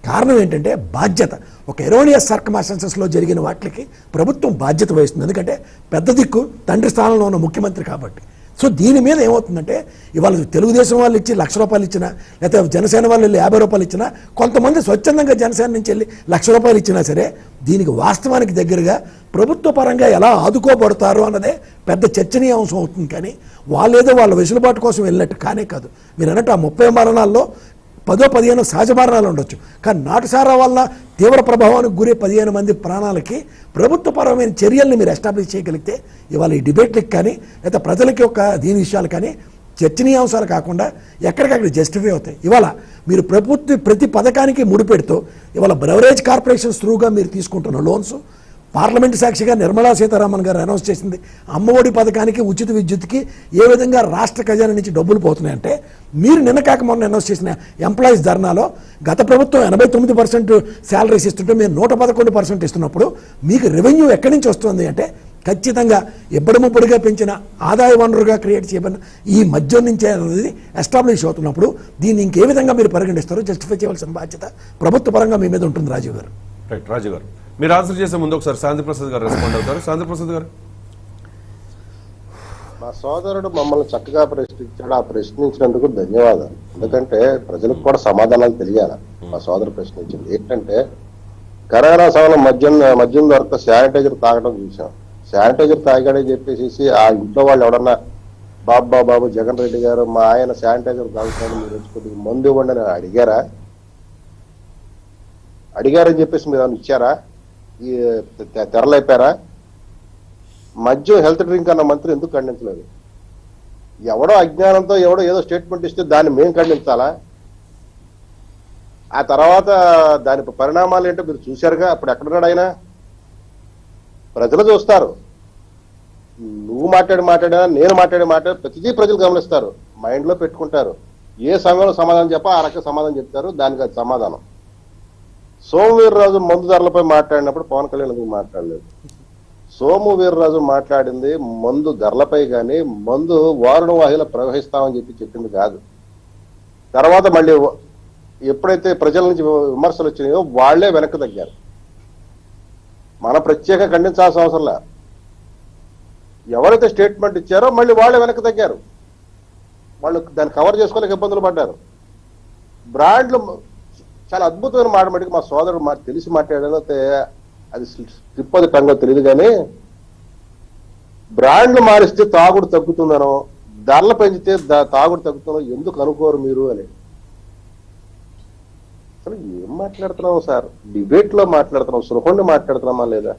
S5: కారణం ఏంటంటే బాధ్యత. ఒక ఎరోనియస్ సర్కమ్స్టాన్సెస్లో జరిగిన వాటికి ప్రభుత్వం బాధ్యత వహిస్తుంది. ఎందుకంటే పెద్ద దిక్కు తండ్రి స్థానంలో ఉన్న ముఖ్యమంత్రి కాబట్టి. సో దీని మీద ఏమవుతుందంటే ఇవాళ తెలుగుదేశం వాళ్ళు ఇచ్చి ₹1,00,000 ఇచ్చినా, లేకపోతే జనసేన వాళ్ళు వెళ్ళి ₹50 ఇచ్చినా, కొంతమంది స్వచ్ఛందంగా జనసేన నుంచి వెళ్ళి ₹1,00,000 ఇచ్చినా సరే దీనికి వాస్తవానికి దగ్గరగా ప్రభుత్వ పరంగా ఎలా ఆదుకోబడతారు అన్నదే పెద్ద చర్చనీయాంశం అవుతుంది. కానీ వాళ్ళేదో వాళ్ళ వెసులుబాటు కోసం వెళ్ళినట్టు కానే కాదు. మీరు అన్నట్టు ఆ 30 మరణాల్లో 10-15 సహజ మరణాలు ఉండొచ్చు, కానీ నాటుసారా వల్ల తీవ్ర ప్రభావానికి గురి 15 మంది ప్రాణాలకి ప్రభుత్వపరమైన చర్యల్ని మీరు ఎస్టాబ్లిష్ చేయగలిగితే ఇవాళ ఈ డిబేట్లకు కానీ లేదా ప్రజలకి యొక్క దీని విషయాలు కానీ చర్చనీయాంశాలు కాకుండా ఎక్కడికక్కడ జస్టిఫై అవుతాయి. ఇవాళ మీరు ప్రతి పథకానికి ముడిపెడుతూ ఇవాళ బ్రెవరేజ్ కార్పొరేషన్స్ త్రూగా మీరు తీసుకుంటున్న లోన్స్, పార్లమెంటు సాక్షిగా నిర్మలా సీతారామన్ గారు అనౌన్స్ చేసింది అమ్మఒడి పథకానికి ఉచిత విద్యుత్కి ఏ విధంగా రాష్ట్ర ఖజానా నుంచి డబ్బులు పోతున్నాయంటే, మీరు నిన్న కాక మొన్న అనౌన్స్ చేసిన ఎంప్లాయీస్ ధర్నాలో గత ప్రభుత్వం 89% శాలరీస్ ఇస్తుంటే మీరు 111% ఇస్తున్నప్పుడు మీకు రెవెన్యూ ఎక్కడి నుంచి వస్తుంది అంటే ఖచ్చితంగా ఎబ్బడముబ్బడిగా పెంచిన ఆదాయ వనరుగా క్రియేట్ చేయబడిన ఈ మద్యం నుంచే అనేది ఎస్టాబ్లిష్ అవుతున్నప్పుడు దీన్ని ఇంకే విధంగా మీరు పరిగణిస్తారో జస్టిఫై చేయవలసిన బాధ్యత ప్రభుత్వ పరంగా మీ మీద ఉంటుంది. రాజీవ్ గారు.
S1: రైట్, రాజు గారు మీరు ఆన్సర్ చేసే ముందు ఒకసారి శాంతి ప్రసాద్ గారు రెస్పాండ్ అవుతారు. శాంతి ప్రసాద్ గారు.
S2: మా సోదరుడు మమ్మల్ని చక్కగా ప్రశ్నించాడు. ఆ ప్రశ్నించినందుకు ధన్యవాదాలు. ఎందుకంటే ప్రజలకు కూడా సమాధానాలు తెలియాలి. మా సోదరు ప్రశ్నించింది ఏంటంటే కరోనా సమయంలో మద్యం దొరక శానిటైజర్ తాగడం చూసాం. శానిటైజర్ తాగాడని చెప్పేసి ఆ ఇంట్లో వాళ్ళు ఎవడన్నా బాబు జగన్ రెడ్డి గారు మా ఆయన శానిటైజర్ తాగుతాడు మీరు వచ్చి మందు ఇవ్వండి అని అడిగారని చెప్పేసి మీరు ఏమైనా ఇచ్చారా? ఈ తెరలేపారా? మద్యం హెల్త్ డ్రింక్ అన్న మంత్రి ఎందుకు ఖండించలేదు? ఎవడో అజ్ఞానంతో ఎవడో ఏదో స్టేట్మెంట్ ఇస్తే దాన్ని మేము ఖండించాలా? ఆ తర్వాత దాని పరిణామాలు ఏంటో మీరు చూశారుగా. అప్పుడు ఎక్కడున్నాడు ఆయన? ప్రజలు చూస్తారు. నువ్వు మాట్లాడినా నేను మాట్లాడి ప్రతిదీ ప్రజలు గమనిస్తారు, మైండ్ లో పెట్టుకుంటారు. ఏ సమయంలో సమాధానం చెప్పా ఆ రకంగా సమాధానం చెప్తారు. దానికి అది సమాధానం. సోము వీర్రాజు మందు ధరలపై మాట్లాడినప్పుడు పవన్ కళ్యాణ్ ఎందుకు మాట్లాడలేదు? సోము వీర్రాజు మాట్లాడింది మందు ధరలపై కానీ మందు వారుణ వాహిలో ప్రవహిస్తామని చెప్పింది కాదు. తర్వాత మళ్ళీ ఎప్పుడైతే ప్రజల నుంచి విమర్శలు వచ్చినాయో వాళ్లే వెనక్కి తగ్గారు. మన ప్రత్యేక ఖండించాల్సిన అవసరంలా. ఎవరైతే స్టేట్మెంట్ ఇచ్చారో మళ్ళీ వాళ్ళే వెనక్కి తగ్గారు. వాళ్ళు దాన్ని కవర్ చేసుకోలేక ఇబ్బందులు పడ్డారు. బ్రాండ్లు చాలా అద్భుతమైన మాట మటుకు మా సోదరుడు తెలిసి మాట్లాడితే అది స్లిప్ అది టంగో తెలియదు. కానీ బ్రాండ్లు మారిస్తే తాగుడు తగ్గుతుందనో ధరలు పెంచితే తాగుడు తగ్గుతుందో ఎందుకు అనుకోరు మీరు అని. అసలు ఏం మాట్లాడుతున్నాం సార్? డిబేట్ లో మాట్లాడుతున్నాం, సురకొండ మాట్లాడుతున్నామా లేదా?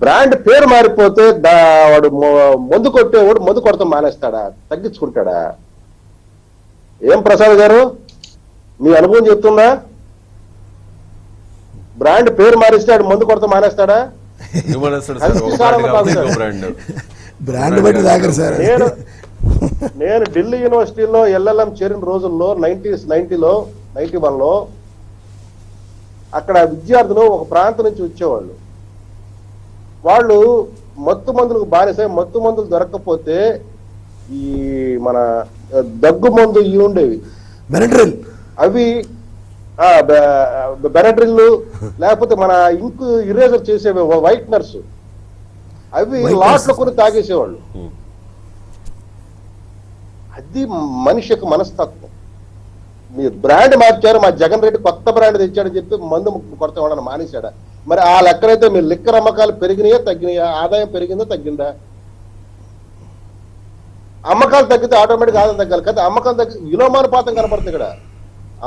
S2: బ్రాండ్ పేరు మారిపోతే వాడు మందు కొట్టేవాడు మందు కొడతాం మానేస్తాడా? తగ్గించుకుంటాడా? ఏం ప్రసాద్ గారు మీ అనుభవం చెప్తుందా? బ్రాండ్ పేరు మారిస్తే వాడు మందు కొడతాం మానేస్తాడా? నేను ఢిల్లీ యూనివర్సిటీలో LLM చేరిన రోజుల్లో 91లో అక్కడ విద్యార్థులు ఒక ప్రాంతం నుంచి వచ్చేవాళ్ళు. వాళ్ళు మత్తు మందులకు బానిసై మత్తు మందులు దొరకకపోతే ఈ మన దగ్గు మందు ఇవి ఉండేవి
S5: బెనడ్రిల్
S2: అవి బెనడ్రిల్ లేకపోతే మన ఇంకు ఇరేజర్ చేసే వైట్నర్స్ అవి లాట్లో కొని తాగేసేవాళ్ళు. అది మనిషి యొక్క మనస్తత్వం. మీరు బ్రాండ్ మార్చారు, మా జగన్ రెడ్డి కొత్త బ్రాండ్ తెచ్చాడని చెప్పి మందు కొరత వాడని మానేశాడా? మరి ఆ లెక్కనైతే మీరు లిక్కర్ అమ్మకాలు పెరిగినాయా తగ్గినాయా? ఆదాయం పెరిగిందా తగ్గిందా? అమ్మకాలు తగ్గితే ఆటోమేటిక్ ఆదాయం తగ్గాలి కదా. అమ్మకాలు తగ్గి విలోమానుపాతం కనపడుతుంది ఇక్కడ.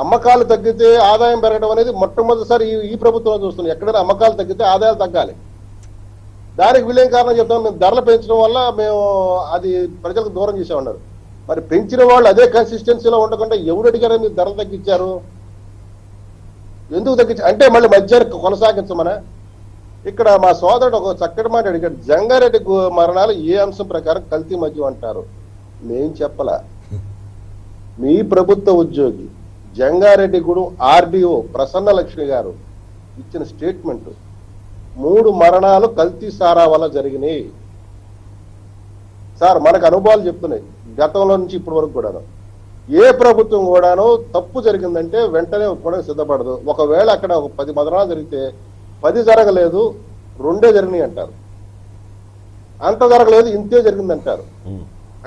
S2: అమ్మకాలు తగ్గితే ఆదాయం పెరగడం అనేది మొట్టమొదటిసారి ఈ ప్రభుత్వం చూస్తున్నాం. ఎక్కడైనా అమ్మకాలు తగ్గితే ఆదాయాలు తగ్గాలి. దానికి వీళ్ళేం కారణం చెప్తాం, మేము ధరలు పెంచడం వల్ల మేము అది ప్రజలకు దూరం చేసామన్నారు. మరి పెంచిన వాళ్ళు అదే కన్సిస్టెన్సీలో ఉండకుండా ఎవరు అడిగారో మీరు ధరలు తగ్గించారు? ఎందుకు తగ్గించారు అంటే మళ్ళీ మధ్యాహ్నం కొనసాగించమనా? ఇక్కడ మా సోదరుడు ఒక చక్కటి మాట అడిగాడు, జంగారెడ్డి మరణాలు ఏ అంశం ప్రకారం కల్తీ మద్యం అంటారు? నేను చెప్పలా, మీ ప్రభుత్వ ఉద్యోగి జంగారెడ్డిగూడెం ఆర్డీఓ ప్రసన్న లక్ష్మి గారు ఇచ్చిన స్టేట్మెంట్ 3 మరణాలు కల్తీ సారా వల్ల జరిగినాయి. సార్ మనకు అనుభవాలు చెప్తున్నాయి గతంలో నుంచి ఇప్పటి వరకు కూడాను. ఏ ప్రభుత్వం కూడాను తప్పు జరిగిందంటే వెంటనే కూడా సిద్ధపడదు. ఒకవేళ అక్కడ ఒక 10 మరణాలు జరిగితే 10 జరగలేదు 2 జరిగినాయి అంటారు, అంత జరగలేదు ఇంతే జరిగిందంటారు.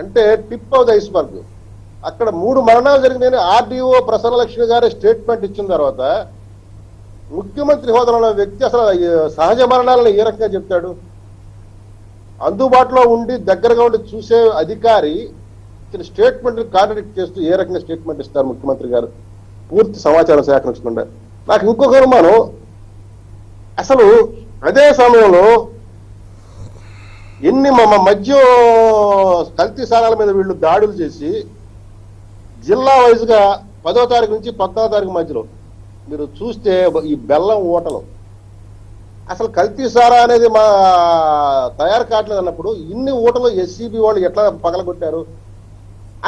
S2: అంటే టిప్ ఆఫ్ ద ఐస్బర్గ్. అక్కడ 3 మరణాలు జరిగినాయని ఆర్డీఓ ప్రసన్న లక్ష్మి గారే స్టేట్మెంట్ ఇచ్చిన తర్వాత ముఖ్యమంత్రి హోదాలో ఉన్న వ్యక్తి అసలు సహజ మరణాలను ఏ రకంగా చెప్తాడు? అందుబాటులో ఉండి దగ్గరగా ఉండి చూసే అధికారి ఇచ్చిన స్టేట్మెంట్ కాంట్రడిక్ట్ చేస్తూ ఏ రకంగా స్టేట్మెంట్ ఇస్తారు ముఖ్యమంత్రి గారు పూర్తి సమాచారం సేకరించకుండా? నాకు ఇంకొక అనుమానం, అసలు అదే సమయంలో ఎన్ని మద్యం కల్తీ సారాల మీద వీళ్ళు దాడులు చేసి జిల్లా వైజ్ గా 10వ తారీఖు నుంచి 14వ తారీఖు మధ్యలో మీరు చూస్తే ఈ బెల్లం ఓటలు అసలు కల్తీ సారా అనేది మా తయారు కావట్లేదు అన్నప్పుడు ఇన్ని ఓటలు ఎస్సీబీ వాళ్ళు ఎట్లా పగలగొట్టారు?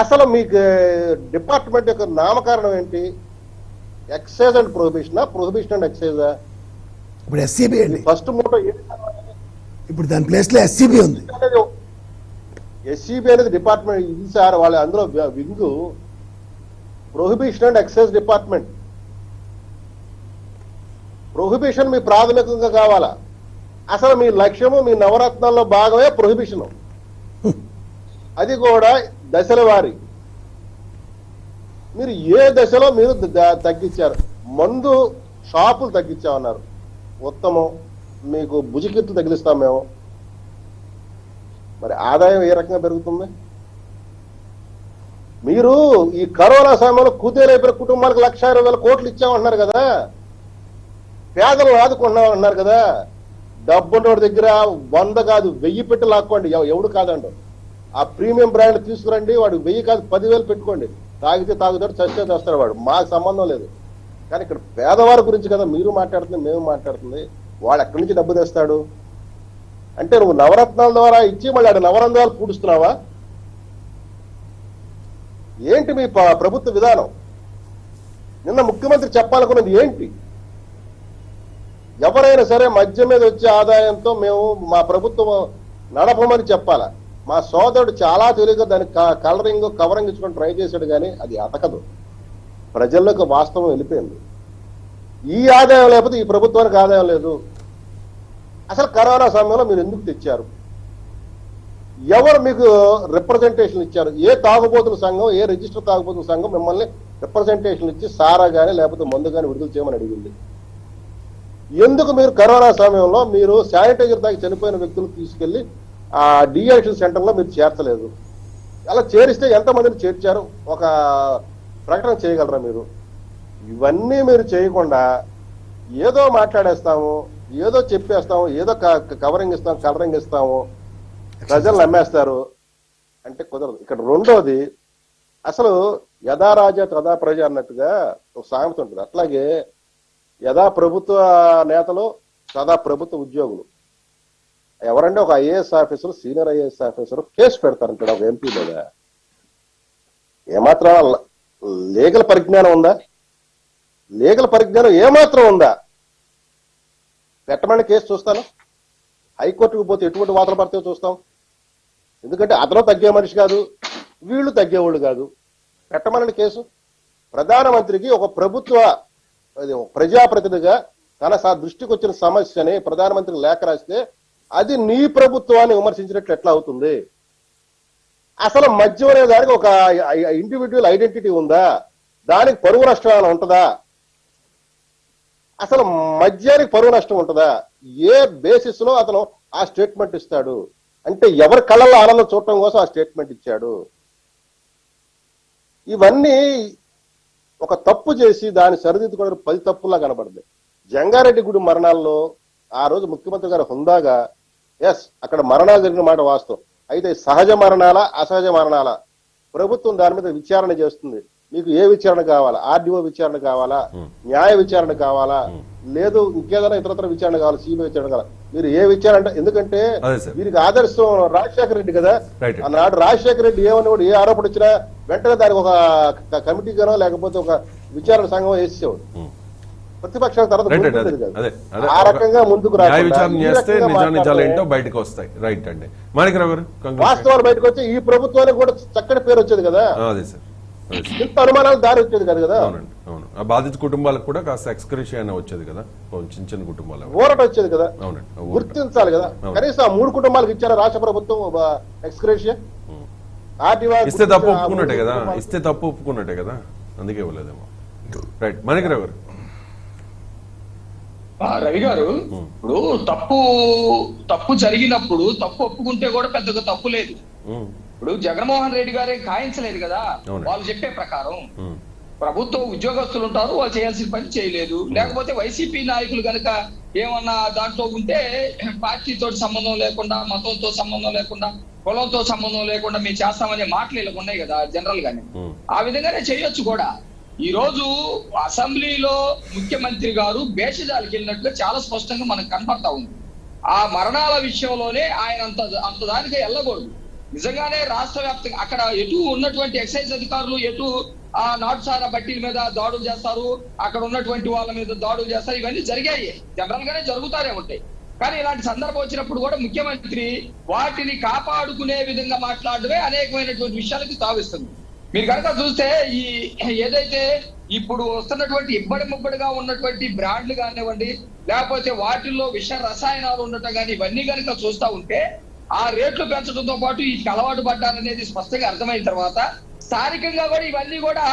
S2: అసలు మీకు డిపార్ట్మెంట్ యొక్క నామకరణం ఏంటి? ఎక్సైజ్ అండ్ ప్రొహిబిషన్ అండ్ ఎక్సైజా?
S5: ఇప్పుడు ఎస్సీబీ అండి.
S2: ఫస్ట్ మూటో
S5: ఇప్పుడు దాని ప్లేస్ లో ఎస్సీబీ ఉంది.
S2: ఎస్సీబీ అనేది డిపార్ట్మెంట్ ఇది సార్. వాళ్ళ అందులో wing prohibition and excise department. Prohibition మీ ప్రాథమికంగా కావాలా? అసలు మీ లక్ష్యము మీ నవరత్నాల్లో భాగమే ప్రొహిబిషన్, అది కూడా దశల వారి. మీరు ఏ దశలో మీరు తగ్గించారు? మందు షాపులు తగ్గించామన్నారు, ఉత్తమం. మీకు భుజికిట్లు తగిలిస్తాం మేము. మరి ఆదాయం ఏ రకంగా పెరుగుతుంది? మీరు ఈ కరోనా సమయంలో కుదేలైపోయిన కుటుంబాలకు 1,20,000 కోట్లు ఇచ్చామంటున్నారు కదా, పేదలు ఆదుకుంటున్నామన్నారు కదా. డబ్బున్నోడి దగ్గర 100 కాదు 1000 పెట్టి లాక్కోండి, ఎవడు కాదండి. ఆ ప్రీమియం బ్రాండ్ తీసుకురండి, వాడు 1000 కాదు 10,000 పెట్టుకోండి. తాగితే తాగుతాడు, చస్తే చేస్తాడు, వాడు మాకు సంబంధం లేదు. కానీ ఇక్కడ పేదవారి గురించి కదా మీరు మాట్లాడుతుంది, మేము మాట్లాడుతుంది. వాడు ఎక్కడి నుంచి డబ్బు తెస్తాడు? అంటే నువ్వు నవరత్నాల ద్వారా ఇచ్చి మళ్ళీ ఆడ నవరంధ్రాలు పూడుస్తున్నావా? ఏంటి మీ ప్రభుత్వ విధానం? నిన్న ముఖ్యమంత్రి చెప్పాలనుకున్నది ఏంటి? ఎవరైనా సరే మద్యం మీద వచ్చే ఆదాయంతో మేము మా ప్రభుత్వం నడపమని చెప్పాలా. మా సోదరుడు చాలా తెలివిగా దాన్ని కవరింగ్ ఇచ్చుకొని ట్రై చేశాడు, కానీ అది అతకదు. ప్రజల్లోకి వాస్తవం వెళ్ళిపోయింది. ఈ ఆదాయం లేకపోతే ఈ ప్రభుత్వానికి ఆదాయం లేదు. అసలు కరోనా సమయంలో మీరు ఎందుకు తెచ్చారు? ఎవరు మీకు రిప్రజెంటేషన్ ఇచ్చారు? ఏ తాగుబోతుల సంఘం, ఏ రిజిస్టర్ తాగుబోతుల సంఘం మిమ్మల్ని రిప్రజెంటేషన్ ఇచ్చి సారా కానీ లేకపోతే మందు కానీ విడుదల చేయమని అడిగింది? ఎందుకు మీరు కరోనా సమయంలో మీరు శానిటైజర్ తాగి చనిపోయిన వ్యక్తులు తీసుకెళ్లి ఆ డిఅడిక్షన్ సెంటర్లో మీరు చేర్చలేదు? అలా చేరిస్తే ఎంతమందిని చేర్చారు? ఒక ప్రకటన చేయగలరా మీరు? ఇవన్నీ మీరు చేయకుండా ఏదో మాట్లాడేస్తాము, ఏదో చెప్పేస్తాము, ఏదో కలరింగ్ ఇస్తాము, ప్రజలు నమ్మేస్తారు అంటే కుదరదు. ఇక్కడ రెండోది, అసలు యథా రాజా తదా ప్రజ అన్నట్టుగా ఒక సామెత ఉంటుంది. అట్లాగే యథా ప్రభుత్వ నేతలు తదా ప్రభుత్వ ఉద్యోగులు. ఎవరంటే ఒక IAS officer, senior IAS officer case పెడతారంటాడు ఒక ఎంపీ మీద. ఏమాత్రం లీగల్ పరిజ్ఞానం ఉందా? లీగల్ పరిజ్ఞానం ఏమాత్రం ఉందా? పెట్టమని కేసు చూస్తాను. హైకోర్టుకు పోతే ఎటువంటి వాదన పడితే చూస్తాం. ఎందుకంటే అతను తగ్గే మనిషి కాదు, వీళ్ళు తగ్గేవాళ్ళు కాదు. పెట్టమని కేసు. ప్రధానమంత్రికి ఒక ప్రభుత్వ ప్రజాప్రతినిధిగా తన దృష్టికి వచ్చిన సమస్యని ప్రధానమంత్రికి లేఖ రాస్తే అది నీ ప్రభుత్వాన్ని విమర్శించినట్లు ఎట్లా అవుతుంది? అసలు మద్యం అనే దానికి ఒక ఇండివిజువల్ ఐడెంటిటీ ఉందా? దానికి పరువు నష్టం ఉంటుందా? అసలు మద్యానికి పరువు నష్టం ఉంటుందా? ఏ బేసిస్ లో అతను ఆ స్టేట్మెంట్ ఇస్తాడు? అంటే ఎవరి కళ్ళల్లో ఆనందం చూడటం కోసం ఆ స్టేట్మెంట్ ఇచ్చాడు? ఇవన్నీ ఒక తప్పు చేసి దాన్ని సరిదిద్దుకోవడం 10 తప్పులా కనబడింది. జంగారెడ్డి గుడి మరణాల్లో ఆ రోజు ముఖ్యమంత్రి గారు హుందాగా అక్కడ మరణాలు జరిగిన మాట వాస్తవం. అయితే సహజ మరణాలా అసహజ మరణాలా ప్రభుత్వం దాని మీద విచారణ చేస్తుంది. మీకు ఏ విచారణ కావాలా? ఆర్డీఓ విచారణ కావాలా? న్యాయ విచారణ కావాలా? లేదు ఇంకేదైనా ఇతరత్ర విచారణ కావాలి? సిబిఐ విచారణ కావాలా? మీరు ఏ విచారణ అంటే, ఎందుకంటే వీరికి ఆదర్శం రాజశేఖర రెడ్డి కదా. ఆనాడు రాజశేఖర రెడ్డి ఏమన్నా కూడా ఏ ఆరోపణ వచ్చినా వెంటనే దానికి ఒక కమిటీగానో లేకపోతే ఒక విచారణ సంఘం వేసేవాడు. ప్రతిపక్షాల తర్వాత ఆ రకంగా ముందుకు
S1: ఏంటో బయటకు వస్తాయి. రైట్ అండి. మాణిక్రావు గారు,
S2: వాస్తవాలు బయటకు వచ్చి ఈ ప్రభుత్వానికి కూడా చక్కటి పేరు వచ్చేది కదా.
S1: అదే సార్,
S2: ఇంత అనుమానాలు దారి వచ్చేది కదా కదా.
S1: అవునండి, అవును. ఆ బాధిత కుటుంబాలకు కూడా కాస్త ఎక్స్క్రేషియా అయినా వచ్చేది కదా, చిన్న చిన్న కుటుంబాలు
S2: ఊరట వచ్చేది కదా.
S1: అవునండి,
S2: గుర్తించాలి కదా. కనీసం ఆ 3 కుటుంబాలకు ఇచ్చారా రాష్ట్ర ప్రభుత్వం ఎక్స్క్రేషియా?
S1: ఇస్తే తప్పు ఒప్పుకున్నట్టే కదా, ఇస్తే తప్పు ఒప్పుకున్నట్టే కదా, అందుకే ఇవ్వలేదేమో. రైట్. మాణిక్రావు గారు.
S3: రవి గారు, ఇప్పుడు తప్పు జరిగినప్పుడు తప్పు ఒప్పుకుంటే కూడా పెద్దగా తప్పు లేదు. ఇప్పుడు జగన్మోహన్ రెడ్డి గారే ఖాయించలేదు కదా. వాళ్ళు చెప్పే ప్రకారం ప్రభుత్వ ఉద్యోగస్తులు ఉంటారు, వాళ్ళు చేయాల్సిన పని చేయలేదు. లేకపోతే వైసీపీ నాయకులు కనుక ఏమన్నా దాంట్లో ఉంటే పార్టీతో సంబంధం లేకుండా, మతంతో సంబంధం లేకుండా, కులంతో సంబంధం లేకుండా మేము చేస్తామనే మాటలు ఇలా ఉన్నాయి కదా జనరల్ గానే. ఆ విధంగానే చేయొచ్చు కూడా. ఈ రోజు అసెంబ్లీలో ముఖ్యమంత్రి గారు భేషజాలకు వెళ్ళినట్టుగా చాలా స్పష్టంగా మనకు కనపడతా ఉంది. ఆ మరణాల విషయంలోనే ఆయన అంత దానికి వెళ్ళకూడదు. నిజంగానే రాష్ట్ర వ్యాప్తంగా అక్కడ ఎటు ఉన్నటువంటి ఎక్సైజ్ అధికారులు ఎటు ఆ నాటుసారా బట్టీల మీద దాడులు చేస్తారు, అక్కడ ఉన్నటువంటి వాళ్ళ మీద దాడులు చేస్తారు. ఇవన్నీ జరిగాయి, జనరల్ గానే జరుగుతారే ఉంటాయి. కానీ ఇలాంటి సందర్భం వచ్చినప్పుడు కూడా ముఖ్యమంత్రి వాటిని కాపాడుకునే విధంగా మాట్లాడడమే అనేకమైనటువంటి విషయాలకు తావిస్తుంది. మీరు కనుక చూస్తే ఈ ఏదైతే ఇప్పుడు వస్తున్నటువంటి ఇబ్బడి ముబ్బడిగా ఉన్నటువంటి బ్రాండ్లు కానివ్వండి, లేకపోతే వాటిల్లో విష రసాయనాలు ఉండటం కానీ, ఇవన్నీ కనుక చూస్తా ఉంటే ఆ రేట్లు పెంచడంతో పాటు వీటికి అలవాటు పడ్డారనేది స్పష్టంగా అర్థమైన తర్వాత స్థానికంగా కూడా ఇవన్నీ కూడా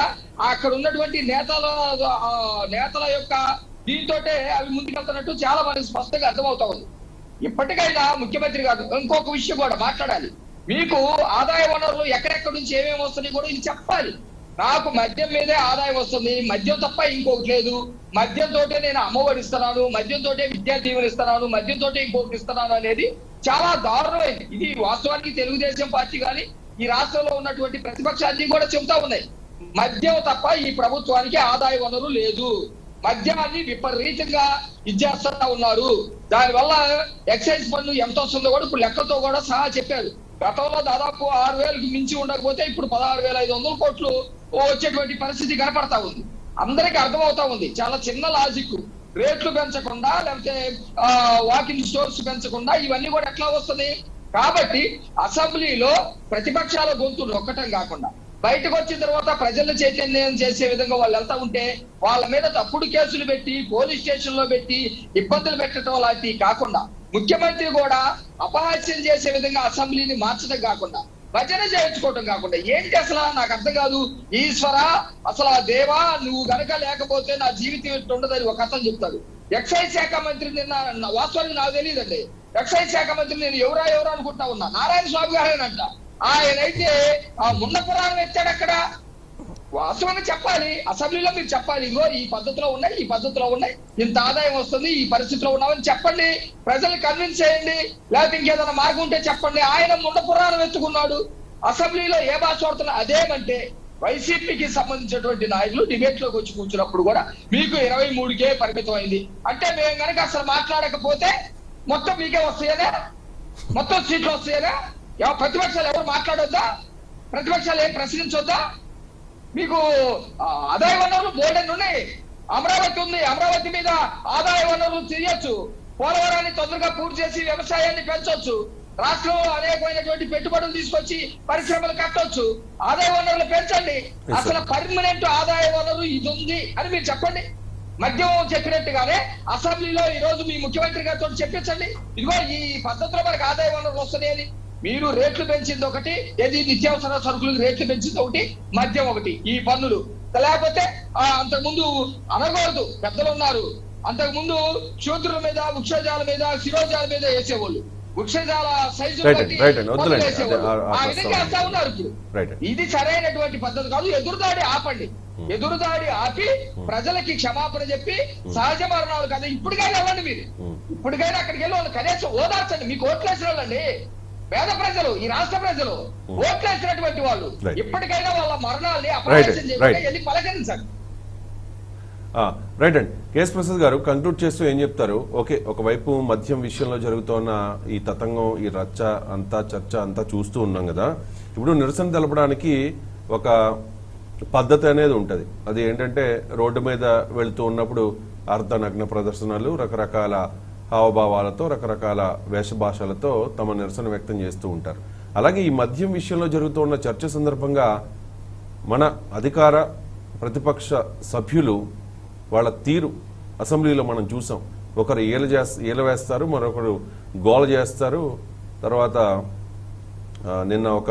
S3: అక్కడ ఉన్నటువంటి నేతల యొక్క దీంతో అవి ముందుకెళ్తున్నట్టు చాలా మంది స్పష్టంగా అర్థమవుతా ఉంది. ఇప్పటికైనా ముఖ్యమంత్రి గారు ఇంకొక విషయం కూడా మాట్లాడాలి. మీకు ఆదాయ వనరులు ఎక్కడెక్కడి నుంచి ఏమేమి వస్తున్నాయి కూడా ఇది చెప్పాలి. నాకు మద్యం మీదే ఆదాయం వస్తుంది, మద్యం తప్ప ఇంకొకటి లేదు, మద్యంతో నేను అమ్మఒడి ఇస్తున్నాను, మద్యంతో విద్యా దీవెన ఇస్తున్నాను, మద్యంతో ఇంకొకటి ఇస్తున్నాను అనేది చాలా దారుణమైంది. ఇది వాస్తవానికి తెలుగుదేశం పార్టీ కానీ ఈ రాష్ట్రంలో ఉన్నటువంటి ప్రతిపక్షాన్ని కూడా చెబుతా ఉన్నాయి. మద్యం తప్ప ఈ ప్రభుత్వానికి ఆదాయ వనరు లేదు, మద్యాన్ని విపరీతంగా ఇచ్చేస్తా ఉన్నారు. దానివల్ల ఎక్సైజ్ పన్ను ఎంత వస్తుందో కూడా ఇప్పుడు లెక్కతో కూడా సహా చెప్పారు. గతంలో దాదాపు 6,000కి మించి ఉండకపోతే ఇప్పుడు 16,500 కోట్లు వచ్చేటువంటి పరిస్థితి కనపడతా ఉంది. అందరికీ అర్థమవుతా ఉంది. చాలా చిన్న లాజిక్. రేట్లు పెంచకుండా, లేకపోతే వాకింగ్ స్టోర్స్ పెంచకుండా ఇవన్నీ కూడా ఎట్లా వస్తుంది? కాబట్టి అసెంబ్లీలో ప్రతిపక్షాల గొంతులు నొక్కటం కాకుండా బయటకు వచ్చిన తర్వాత ప్రజలను చైతన్యం చేసే విధంగా వాళ్ళు వెళ్తా ఉంటే వాళ్ళ మీద తప్పుడు కేసులు పెట్టి పోలీస్ స్టేషన్ లో పెట్టి ఇబ్బందులు పెట్టడం లాంటివి కాకుండా, ముఖ్యమంత్రి కూడా అపహాస్యం చేసే విధంగా అసెంబ్లీని మార్చడం కాకుండా, భజన చేయించుకోవటం కాకుండా, ఏంటి అసలు నాకు అర్థం కాదు. ఈశ్వర, అసలు ఆ దేవా నువ్వు గనక లేకపోతే నా జీవితం ఉండదని ఒక అతను చెప్తాడు. ఎక్సైజ్ శాఖ మంత్రి నిన్న వాస్తవానికి నాకు తెలియదండి. ఎక్సైజ్ శాఖ మంత్రి నేను ఎవరో అనుకుంటా ఉన్నా, నారాయణ స్వామి గారేనంట. ఆయనైతే ఆ మున్న పురాణం ఎత్తాడు. అక్కడ వాస్తవంగా చెప్పాలి, అసెంబ్లీలో మీరు చెప్పాలి, ఇగో ఈ పద్ధతిలో ఉన్నాయి, ఈ పద్ధతిలో ఉన్నాయి, ఇంత ఆదాయం వస్తుంది, ఈ పరిస్థితిలో ఉన్నామని చెప్పండి, ప్రజల్ని కన్విన్స్ చేయండి. లేకపోతే ఇంకేదైనా మార్గం ఉంటే చెప్పండి. ఆయన మున్న పురాణం ఎత్తుకున్నాడు. అసెంబ్లీలో ఏ భాష వాడుతున్నా అదేమంటే వైసీపీకి సంబంధించినటువంటి నాయకులు డిబేట్ లోకి వచ్చి కూర్చున్నప్పుడు కూడా మీకు 23కే పరిమితం అయింది అంటే, మేము కనుక అసలు మాట్లాడకపోతే మొత్తం మీకే వస్తాయనే, మొత్తం సీట్లు వస్తాయనే, ప్రతిపక్షాలు ఎవరు మాట్లాడొద్దా, ప్రతిపక్షాలు ఏం ప్రశ్నించొద్దా? మీకు ఆదాయ వనరులు బోర్డెన్ ఉన్నాయి, అమరావతి ఉంది, అమరావతి మీద ఆదాయ వనరులు చేయొచ్చు, పోలవరాన్ని తొందరగా పూర్తి చేసి వ్యవసాయాన్ని పెంచొచ్చు, రాష్ట్రంలో అనేకమైనటువంటి పెట్టుబడులు తీసుకొచ్చి పరిశ్రమలు కట్టొచ్చు, ఆదాయ వనరులు పెంచండి. అసలు పర్మనెంట్ ఆదాయ వనరు ఇది ఉంది అని మీరు చెప్పండి. మద్యం చెప్పినట్టుగానే అసెంబ్లీలో ఈ రోజు మీ ముఖ్యమంత్రి గారితో చెప్పించండి, ఇదిగో ఈ పద్ధతిలో మనకు ఆదాయ వనరులు వస్తున్నాయి అని. మీరు రేట్లు పెంచింది ఒకటి, ఏది నిత్యావసర సరుకులకు రేట్లు పెంచింది ఒకటి, మద్యం ఒకటి, ఈ పన్నులు. లేకపోతే అంతకుముందు అనకూడదు, పెద్దలు ఉన్నారు, అంతకుముందు శూద్రుల మీద, వృక్షజాల మీద, శిరోజాల మీద వేసేవాళ్ళు, వృక్షజాల సైజు ఆ విధంగా వేస్తా ఉన్నారు. ఇప్పుడు ఇది సరైనటువంటి పద్ధతి కాదు. ఎదురుదాడి ఆపండి, ఎదురుదాడి ఆపి ప్రజలకి క్షమాపణ చెప్పి సహజ మరణాలు కదా ఇప్పటికైనా వెళ్ళండి. మీరు ఇప్పటికైనా అక్కడికి వెళ్ళి వాళ్ళు కనీసం ఓదార్చండి. మీకు ఓట్లేసిన వాళ్ళండి, పేద ప్రజలు, ఈ రాష్ట్ర ప్రజలు ఓట్లేసినటువంటి వాళ్ళు, ఇప్పటికైనా వాళ్ళ మరణాలని అపరాధం చేయకుండా వెళ్ళి పలకరించండి.
S1: రైట్ అండి. కేఎస్ ప్రసాద్ గారు కంక్లూడ్ చేస్తూ ఏం చెప్తారు? ఓకే, ఒకవైపు మద్యం విషయంలో జరుగుతున్న ఈ తతంగం, ఈ రచ్చ అంతా, చర్చ అంతా చూస్తూ ఉన్నాం కదా. ఇప్పుడు నిరసన తెలపడానికి ఒక పద్ధతి అనేది ఉంటుంది. అది ఏంటంటే రోడ్డు మీద వెళుతూ ఉన్నప్పుడు అర్ధనగ్న ప్రదర్శనలు, రకరకాల హావభావాలతో, రకరకాల వేషభాషలతో తమ నిరసన వ్యక్తం చేస్తూ ఉంటారు. అలాగే ఈ మద్యం విషయంలో జరుగుతున్న చర్చ సందర్భంగా మన అధికార ప్రతిపక్ష సభ్యులు వాళ్ళ తీరు అసెంబ్లీలో మనం చూసాం. ఒకరు ఈల వేస్తారు, మరొకరు గోల చేస్తారు. తర్వాత నిన్న ఒక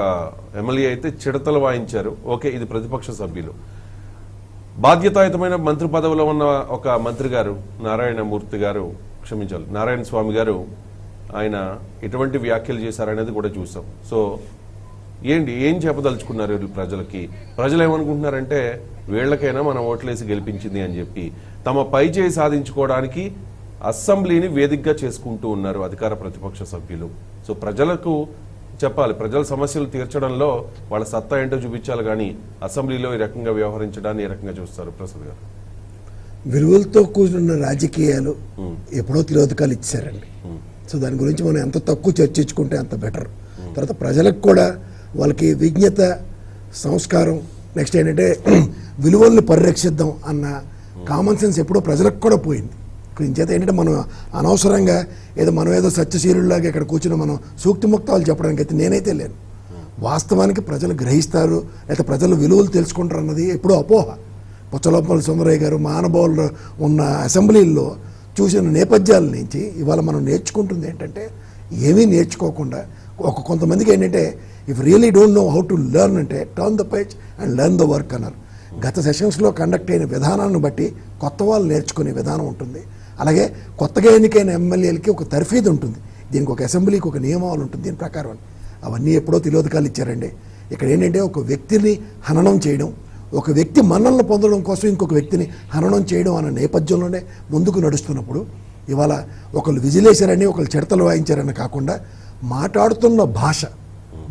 S1: ఎమ్మెల్యే అయితే చిడతలు వాయించారు. ఓకే, ఇది ప్రతిపక్ష సభ్యులు. బాధ్యతాయుతమైన మంత్రి పదవిలో ఉన్న ఒక మంత్రి గారు, నారాయణ స్వామి గారు, ఆయన ఎటువంటి వ్యాఖ్యలు చేశారనేది కూడా చూసాం. సో ఏం చెప్పదలుచుకున్నారు ప్రజలకి? ప్రజలు ఏమనుకుంటున్నారంటే వీళ్ళకైనా మనం ఓట్లేసి గెలిపించింది అని చెప్పి తమ పై చేయి సాధించుకోవడానికి అసెంబ్లీని వేదికగా చేసుకుంటూ ఉన్నారు అధికార ప్రతిపక్ష సభ్యులు. సో ప్రజలకు చెప్పాలి, ప్రజల సమస్యలు తీర్చడంలో వాళ్ళ సత్తా ఏంటో చూపించాలి, కానీ అసెంబ్లీలో ఈ రకంగా వ్యవహరించడాన్ని ఏ రకంగా చూస్తారు ప్రసాద్ గారు?
S5: విలువలతో కూడిన రాజకీయాలు ఎప్పుడో తిరోధకాలు ఇచ్చారండి. సో దాని గురించి మనం ఎంత తక్కువ చర్చించుకుంటే అంత బెటర్. తర్వాత ప్రజలకు కూడా వాళ్ళకి విజ్ఞత, సంస్కారం, నెక్స్ట్ ఏంటంటే విలువల్ని పరిరక్షిద్దాం అన్న కామన్ సెన్స్ ఎప్పుడో ప్రజలకు కూడా పోయింది. ఇంచేత ఏంటంటే మనం అనవసరంగా మనం ఏదో సత్యశీలులాగా ఇక్కడ కూర్చుని మనం సూక్తి ముక్తాలు చెప్పడానికి అయితే నేనైతే లేను. వాస్తవానికి ప్రజలు గ్రహిస్తారు, లేకపోతే ప్రజలు విలువలు తెలుసుకుంటారు అన్నది ఎప్పుడో అపోహ. పుచ్చలపల్లి సుందరయ్య గారు మానభావులు ఉన్న అసెంబ్లీల్లో చూసిన నేపథ్యాల నుంచి ఇవాళ మనం నేర్చుకుంటుంది ఏంటంటే ఏమీ నేర్చుకోకుండా కొంతమందికి ఏంటంటే if really don't know how to learn అంటే turn the page and learn the work అన్నారు. గత సెషన్స్లో కండక్ట్ అయిన విధానాలను బట్టి కొత్త వాళ్ళు నేర్చుకునే విధానం ఉంటుంది. అలాగే కొత్తగా ఎన్నికైన ఎమ్మెల్యేలకి ఒక తర్ఫీదు ఉంటుంది, దీనికి ఒక అసెంబ్లీకి ఒక నియమాలు ఉంటుంది, దీని ప్రకారం అవన్నీ ఎప్పుడో తిలోదకాలు ఇచ్చారండి. ఇక్కడ ఏంటంటే ఒక వ్యక్తిని హననం చేయడం, ఒక వ్యక్తి మన్నలను పొందడం కోసం ఇంకొక వ్యక్తిని హననం చేయడం అన్న నేపథ్యంలోనే ముందుకు నడుస్తున్నప్పుడు ఇవాళ ఒకళ్ళు విజిలేశారని, ఒకళ్ళు చిడతలు వాయించారని కాకుండా మాట్లాడుతున్న భాష,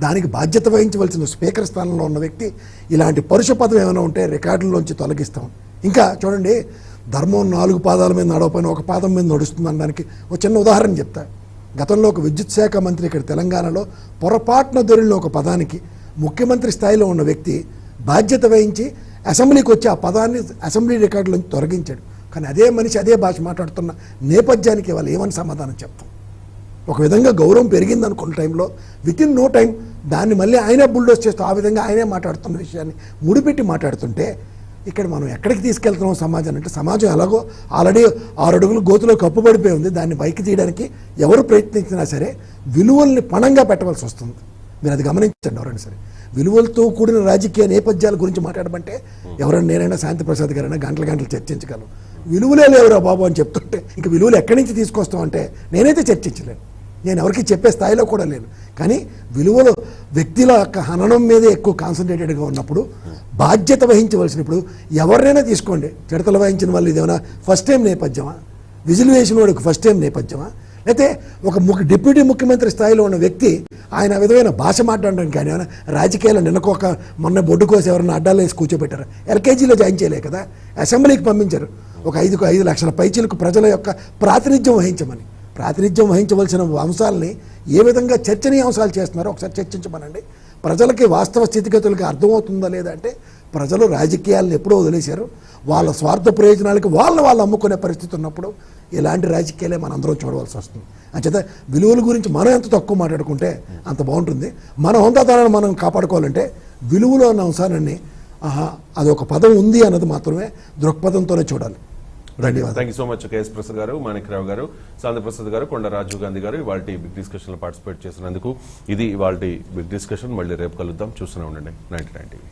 S5: దానికి బాధ్యత వహించవలసిన స్పీకర్ స్థానంలో ఉన్న వ్యక్తి ఇలాంటి పరుష పదం ఏమైనా ఉంటే రికార్డుల్లోంచి తొలగిస్తాం. ఇంకా చూడండి, ధర్మం 4 పాదాల మీద నడవపోయిన ఒక పాదం మీద నడుస్తుంది అనడానికి ఒక చిన్న ఉదాహరణ చెప్తా. గతంలో ఒక విద్యుత్ శాఖ మంత్రి ఇక్కడ తెలంగాణలో పొరపాటున దొరికిన ఒక పదానికి ముఖ్యమంత్రి స్థాయిలో ఉన్న వ్యక్తి బాధ్యత వహించి అసెంబ్లీకి వచ్చి ఆ పదాన్ని అసెంబ్లీ రికార్డులోంచి తొలగించాడు. కానీ అదే మనిషి అదే భాష మాట్లాడుతున్న నేపథ్యానికి వాళ్ళు ఏమని సమాధానం చెప్తాం? ఒక విధంగా గౌరవం పెరిగింది అనుకున్న టైంలో విత్ ఇన్ నో టైం దాన్ని మళ్ళీ ఆయనే బుల్డోస్ చేస్తూ ఆ విధంగా ఆయనే మాట్లాడుతున్న విషయాన్ని ముడిపెట్టి మాట్లాడుతుంటే ఇక్కడ మనం ఎక్కడికి తీసుకెళ్తున్నాం సమాజాన్ని అంటే, సమాజం ఎలాగో ఆల్రెడీ 6 అడుగులు గోతులో కప్పుబడిపోయి ఉంది. దాన్ని పైకి తీయడానికి ఎవరు ప్రయత్నించినా సరే విలువల్ని పణంగా పెట్టవలసి వస్తుంది. మీరు అది గమనించండి. ఎవరైనా సరే విలువలతో కూడిన రాజకీయ నేపథ్యాల గురించి మాట్లాడమంటే ఎవరైనా నేనైనా శాంతి ప్రసాద్ గారైనా గంటలు చర్చించగలను. విలువలే లేవురా బాబు అని చెప్తుంటే ఇంక విలువలు ఎక్కడి నుంచి తీసుకొస్తామంటే నేనైతే చర్చించలేను, నేను ఎవరికి చెప్పే స్థాయిలో కూడా లేను. కానీ విలువలు వ్యక్తుల యొక్క హననం మీదే ఎక్కువ కాన్సన్ట్రేటెడ్గా ఉన్నప్పుడు బాధ్యత వహించవలసినప్పుడు ఎవరినైనా తీసుకోండి. చిడతలు వహించిన వాళ్ళు ఇదేమైనా ఫస్ట్ టైం నేపథ్యమా? విజిల్ వేసిన వాడికి ఫస్ట్ టైం నేపథ్యమా? అయితే ఒక డిప్యూటీ ముఖ్యమంత్రి స్థాయిలో ఉన్న వ్యక్తి ఆయన విధమైన భాష మాట్లాడడానికి కానీ ఏమైనా రాజకీయాలు మొన్న బొడ్డు కోసి ఎవరైనా అడ్డాలు వేసి కూర్చోబెట్టారు. ఎల్కేజీలో జాయిన్ చేయలే కదా, అసెంబ్లీకి పంపించారు. ఒక 5 లక్షల పైచీలకు ప్రజల యొక్క ప్రాతినిధ్యం వహించమని. ప్రాతినిధ్యం వహించవలసిన అంశాలని ఏ విధంగా చర్చనీయాంశాలు చేస్తున్నారో ఒకసారి చర్చించమనండి. ప్రజలకి వాస్తవ స్థితిగతులకి అర్థమవుతుందా లేదా అంటే ప్రజలు రాజకీయాలను ఎప్పుడో వదిలేశారు. వాళ్ళ స్వార్థ ప్రయోజనాలకి వాళ్ళు అమ్ముకునే పరిస్థితి ఉన్నప్పుడు ఇలాంటి రాజకీయాలే మనందరం చూడవలసి వస్తుంది. అంచేత విలువల గురించి మనం ఎంత తక్కువ మాట్లాడుకుంటే అంత బాగుంటుంది. మన హోందాతనాన్ని మనం కాపాడుకోవాలంటే విలువలు అన్న అంశాన్ని అది ఒక పదం ఉంది అన్నది మాత్రమే దృక్పథంతోనే చూడాలి. ధన్యవాదాలు.
S1: Thank you so much KS Prasad గారు, మాణిక్రావు గారు, సాంద్ర ప్రసాద్ గారు, కొండ రాజీవ్ గాంధీ గారు ఇవాళ బిగ్ డిస్కషన్ లో పార్టిసిపేట్ చేసినందుకు. ఇది ఇవాళ బిగ్ డిస్కషన్. మళ్ళీ రేపు కలుద్దాం. చూస్తూనే ఉండండి 99 టీవీ.